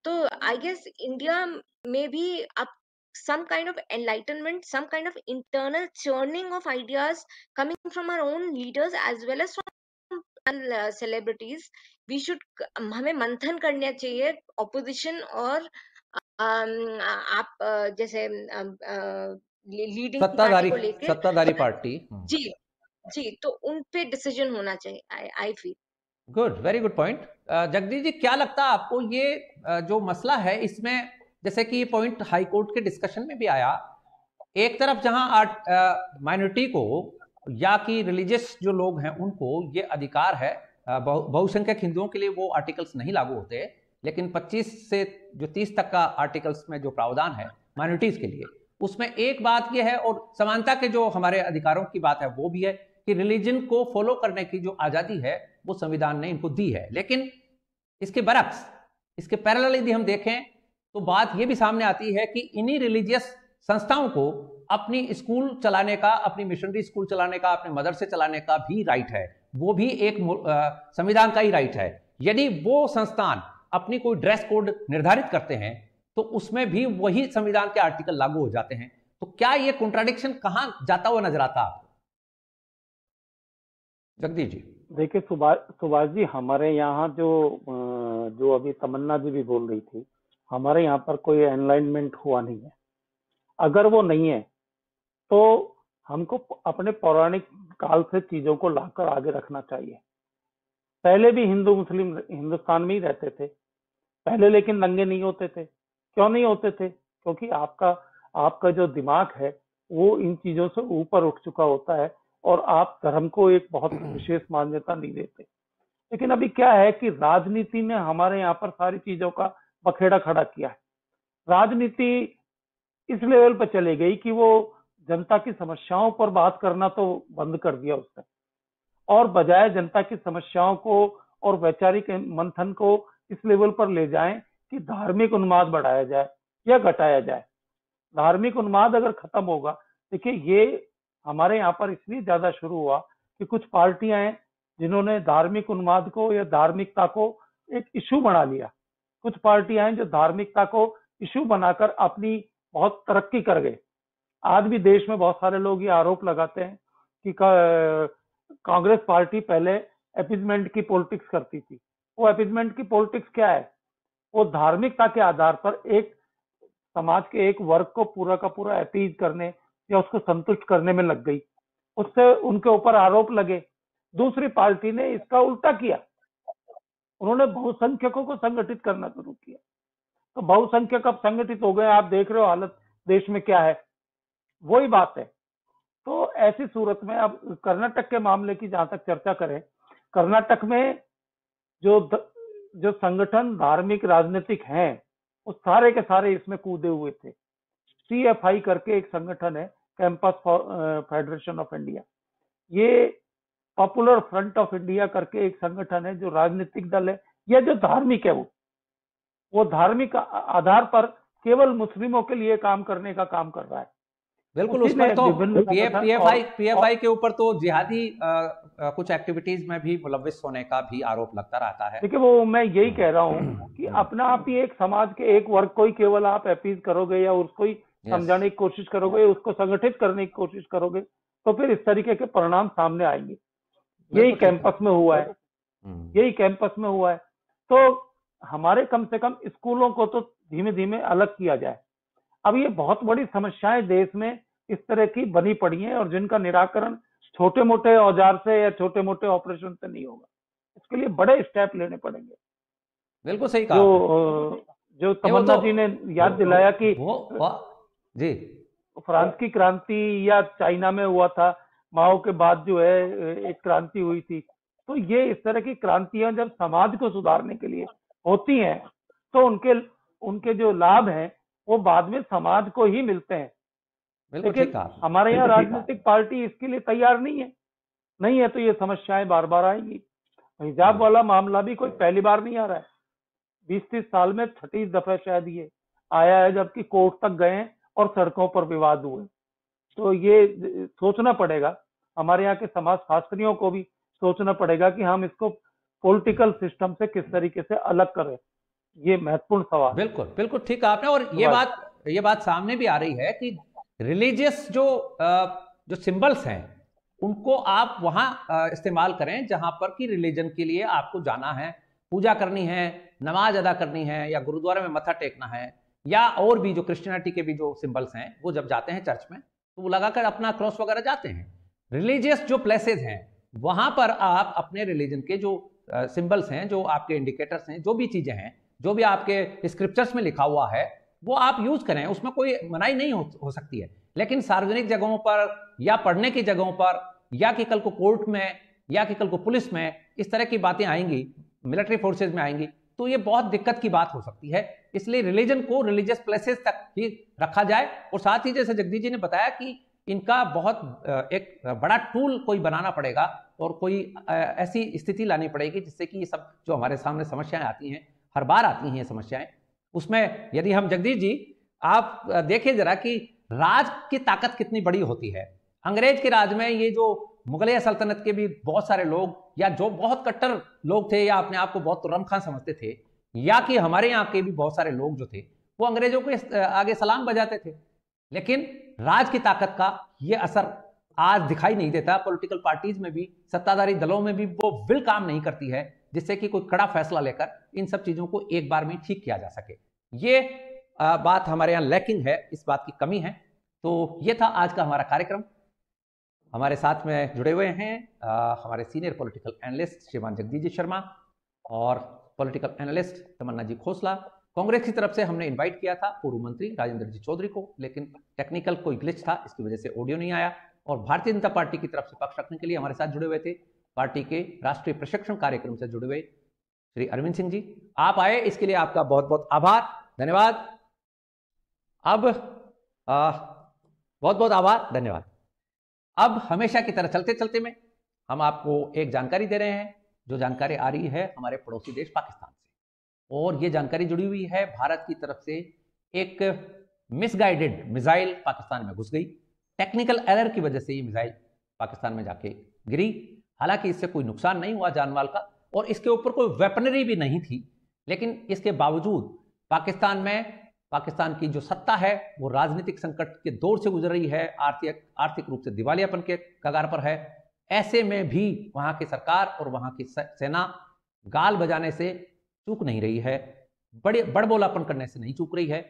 तो आई गेस इंडिया में भी अब some kind of enlightenment, some kind of internal churning of ideas coming from our own leaders as well as from celebrities. We should, हमें मंथन करना चाहिए ऑपोजिशन और आप जैसे लीडिंग पार्टी सत्ताधारी को लेके। सत्ताधारी पार्टी। जी, जी, तो उन पे डिसीजन होना चाहिए, I feel. Good, very good point. Jagdish ji, क्या लगता है आपको ये जो मसला है इसमें, जैसे कि ये पॉइंट हाई कोर्ट के डिस्कशन में भी आया, एक तरफ जहां माइनॉरिटी को या कि रिलीजियस जो लोग हैं उनको ये अधिकार है, बहुसंख्यक हिंदुओं के लिए वो आर्टिकल्स नहीं लागू होते, लेकिन 25 से जो 30 तक का आर्टिकल्स में जो प्रावधान है माइनॉरिटीज के लिए, उसमें एक बात यह है, और समानता के जो हमारे अधिकारों की बात है वो भी है कि रिलीजन को फॉलो करने की जो आजादी है वो संविधान ने इनको दी है। लेकिन इसके बरक्स, इसके पैरेलल यदि हम देखें तो बात यह भी सामने आती है कि इन्हीं रिलीजियस संस्थाओं को अपनी स्कूल चलाने का, अपनी मिशनरी स्कूल चलाने का, अपने मदरसे चलाने का भी राइट है, वो भी एक संविधान का ही राइट है। यदि वो संस्थान अपनी कोई ड्रेस कोड निर्धारित करते हैं तो उसमें भी वही संविधान के आर्टिकल लागू हो जाते हैं। तो क्या ये कॉन्ट्राडिक्शन कहां जाता हुआ नजर आता आपको? जगदीश जी देखिए सुभाष जी, हमारे यहाँ जो अभी तमन्ना जी भी बोल रही थी, हमारे यहाँ पर कोई एनलाइनमेंट हुआ नहीं है। अगर वो नहीं है तो हमको अपने पौराणिक काल से चीजों को लाकर आगे रखना चाहिए। पहले भी हिंदू मुस्लिम हिंदुस्तान में ही रहते थे पहले, लेकिन दंगे नहीं होते थे। क्यों नहीं होते थे? क्योंकि आपका जो दिमाग है वो इन चीजों से ऊपर उठ चुका होता है और आप धर्म को एक बहुत विशेष मान्यता नहीं देते। लेकिन अभी क्या है कि राजनीति ने हमारे यहाँ पर सारी चीजों का बखेड़ा खड़ा किया है। राजनीति इस लेवल पर चली गई कि वो जनता की समस्याओं पर बात करना तो बंद कर दिया उसने, और बजाय जनता की समस्याओं को और वैचारिक मंथन को इस लेवल पर ले जाएं कि धार्मिक उन्माद बढ़ाया जाए या घटाया जाए। धार्मिक उन्माद अगर खत्म होगा, देखिए ये हमारे यहाँ पर इसलिए ज्यादा शुरू हुआ कि कुछ पार्टियां हैं जिन्होंने धार्मिक उन्माद को या धार्मिकता को एक इशू बना लिया। कुछ पार्टियां हैं जो धार्मिकता को इशू बनाकर अपनी बहुत तरक्की कर गए। आज भी देश में बहुत सारे लोग ये आरोप लगाते हैं कि कांग्रेस पार्टी पहले अपीजमेंट की पॉलिटिक्स करती थी। वो अपीजमेंट की पॉलिटिक्स क्या है? वो धार्मिकता के आधार पर एक समाज के एक वर्ग को पूरा का पूरा अपीज करने या उसको संतुष्ट करने में लग गई, उससे उनके ऊपर आरोप लगे। दूसरी पार्टी ने इसका उल्टा किया, उन्होंने बहुसंख्यकों को संगठित करना शुरू किया। तो बहुसंख्यक अब संगठित हो गए, आप देख रहे हो हालत देश में क्या है, वही बात है। तो ऐसी सूरत में अब कर्नाटक के मामले की जहां तक चर्चा करें, कर्नाटक में जो संगठन धार्मिक राजनीतिक हैं, वो सारे के सारे इसमें कूदे हुए थे। CFI करके एक संगठन है, कैंपस फेडरेशन ऑफ इंडिया, ये पॉपुलर फ्रंट ऑफ इंडिया करके एक संगठन है जो राजनीतिक दल है या जो धार्मिक है, वो धार्मिक आधार पर केवल मुस्लिमों के लिए काम करने का काम कर रहा है। बिल्कुल, उसमें तो PFI के ऊपर तो जिहादी कुछ एक्टिविटीज में भी मुलविस होने का भी आरोप लगता रहता है। देखिए, वो मैं यही कह रहा हूँ कि अपना आप ही एक समाज के एक वर्ग को ही केवल आप अपीज करोगे या उसको ही समझाने की कोशिश करोगे, उसको संगठित करने की कोशिश करोगे, तो फिर इस तरीके के परिणाम सामने आएंगे। यही कैंपस में हुआ है, यही कैंपस में हुआ है। तो हमारे कम से कम स्कूलों को तो धीमे धीमे अलग किया जाए। अब ये बहुत बड़ी समस्याएं देश में इस तरह की बनी पड़ी हैं और जिनका निराकरण छोटे मोटे औजार से या छोटे मोटे ऑपरेशन से नहीं होगा, इसके लिए बड़े स्टेप लेने पड़ेंगे। बिल्कुल सही कहा। जो तमन्ना जी ने याद दिलाया कि जी फ्रांस की क्रांति या चाइना में हुआ था, माओ के बाद जो है एक क्रांति हुई थी। तो ये इस तरह की क्रांतियां जब समाज को सुधारने के लिए होती हैं, तो उनके जो लाभ हैं वो बाद में समाज को ही मिलते हैं। लेकिन हमारे यहाँ राजनीतिक पार्टी इसके लिए तैयार नहीं है, तो ये समस्याएं बार बार आएंगी। हिजाब वाला मामला भी कोई पहली बार नहीं आ रहा है, 20-30 साल में 36 दफा शायद ये आया है, जबकि कोर्ट तक गए और सड़कों पर विवाद हुए। तो ये सोचना पड़ेगा, हमारे यहाँ के समाज शास्त्रियों को भी सोचना पड़ेगा कि हम इसको पॉलिटिकल सिस्टम से किस तरीके से अलग करें। ये महत्वपूर्ण सवाल। बिल्कुल बिल्कुल ठीक है आपने। और ये बात सामने भी आ रही है कि रिलीजियस जो सिंबल्स हैं उनको आप वहां इस्तेमाल करें जहां पर कि रिलीजन के लिए आपको जाना है, पूजा करनी है, नमाज अदा करनी है, या गुरुद्वारे में मत्था टेकना है, या और भी जो क्रिश्चियनिटी के भी जो सिंबल्स हैं वो जब जाते हैं चर्च में तो वो लगाकर अपना क्रॉस वगैरह जाते हैं। रिलीजियस जो प्लेसेस हैं वहां पर आप अपने रिलीजन के जो सिंबल्स हैं, जो आपके इंडिकेटर्स हैं, जो भी चीजें हैं, जो भी आपके स्क्रिप्चर्स में लिखा हुआ है वो आप यूज करें, उसमें कोई मनाही नहीं हो सकती है। लेकिन सार्वजनिक जगहों पर या पढ़ने की जगहों पर या कि कल को कोर्ट में या कि कल को पुलिस में इस तरह की बातें आएंगी, मिलिट्री फोर्सेज में आएंगी, तो ये बहुत दिक्कत की बात हो सकती है। इसलिए रिलीजन को रिलीजियस प्लेसेस तक ही रखा जाए। और साथ ही जैसे जगदीश जी ने बताया कि इनका बहुत एक बड़ा टूल कोई बनाना पड़ेगा और कोई ऐसी स्थिति लानी पड़ेगी जिससे कि ये सब जो हमारे सामने समस्याएं आती हैं, हर बार आती हैं ये समस्याएं, उसमें यदि हम जगदीश जी आप देखिए जरा कि राज की ताकत कितनी बड़ी होती है। अंग्रेज के राज में ये जो मुगलिया सल्तनत के भी बहुत सारे लोग या जो बहुत कट्टर लोग थे या अपने आप को बहुत तुर्रम खान समझते थे, या कि हमारे यहाँ के भी बहुत सारे लोग जो थे वो अंग्रेजों के आगे सलाम बजाते थे। लेकिन राज की ताकत का ये असर आज दिखाई नहीं देता। पॉलिटिकल पार्टीज में भी, सत्ताधारी दलों में भी वो विल काम नहीं करती है जिससे कि कोई कड़ा फैसला लेकर इन सब चीजों को एक बार में ठीक किया जा सके। ये बात हमारे यहाँ लैकिंग है, इस बात की कमी है। तो ये था आज का हमारा कार्यक्रम। हमारे साथ में जुड़े हुए हैं हमारे सीनियर पॉलिटिकल एनालिस्ट श्रीमान जगदीश जी शर्मा और पॉलिटिकल एनालिस्ट तमन्ना जी खोसला। कांग्रेस की तरफ से हमने इनवाइट किया था पूर्व मंत्री राजेंद्र जी चौधरी को, लेकिन टेक्निकल कोई ग्लिच था, इसकी वजह से ऑडियो नहीं आया। और भारतीय जनता पार्टी की तरफ से पक्ष रखने के लिए हमारे साथ जुड़े हुए थे पार्टी के राष्ट्रीय प्रशिक्षण कार्यक्रम से जुड़े हुए श्री अरविंद सिंह जी। आप आए, इसके लिए आपका बहुत बहुत आभार, धन्यवाद। अब बहुत बहुत आभार, धन्यवाद। अब हमेशा की तरह चलते चलते में हम आपको एक जानकारी दे रहे हैं, जो जानकारी आ रही है हमारे पड़ोसी देश पाकिस्तान से। और ये जानकारी जुड़ी हुई है भारत की तरफ से एक मिसगाइडेड मिसाइल पाकिस्तान में घुस गई। टेक्निकल एरर की वजह से ये मिसाइल पाकिस्तान में जाके गिरी। हालांकि इससे कोई नुकसान नहीं हुआ जान माल का और इसके ऊपर कोई वेपनरी भी नहीं थी, लेकिन इसके बावजूद पाकिस्तान की जो सत्ता है वो राजनीतिक संकट के दौर से गुजर रही है, आर्थिक रूप से दिवालियापन के कगार पर है। ऐसे में भी वहां की सरकार और वहां की सेना गाल बजाने से चूक नहीं रही है। बड़बोलापन करने से नहीं चूक रही है।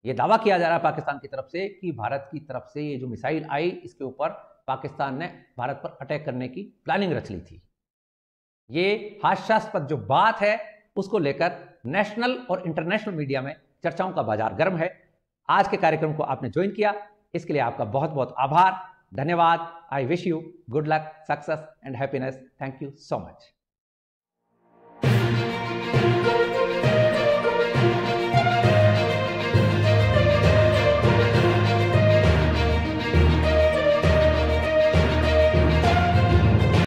यह दावा किया जा रहा है पाकिस्तान की तरफ से कि भारत की तरफ से ये जो मिसाइल आई, इसके ऊपर पाकिस्तान ने भारत पर अटैक करने की प्लानिंग रच ली थी। ये हास्यास्पद जो बात है, उसको लेकर नेशनल और इंटरनेशनल मीडिया में चर्चाओं का बाजार गर्म है। आज के कार्यक्रम को आपने ज्वाइन किया, इसके लिए आपका बहुत बहुत आभार, धन्यवाद। I wish you good luck, success and happiness. Thank you so much.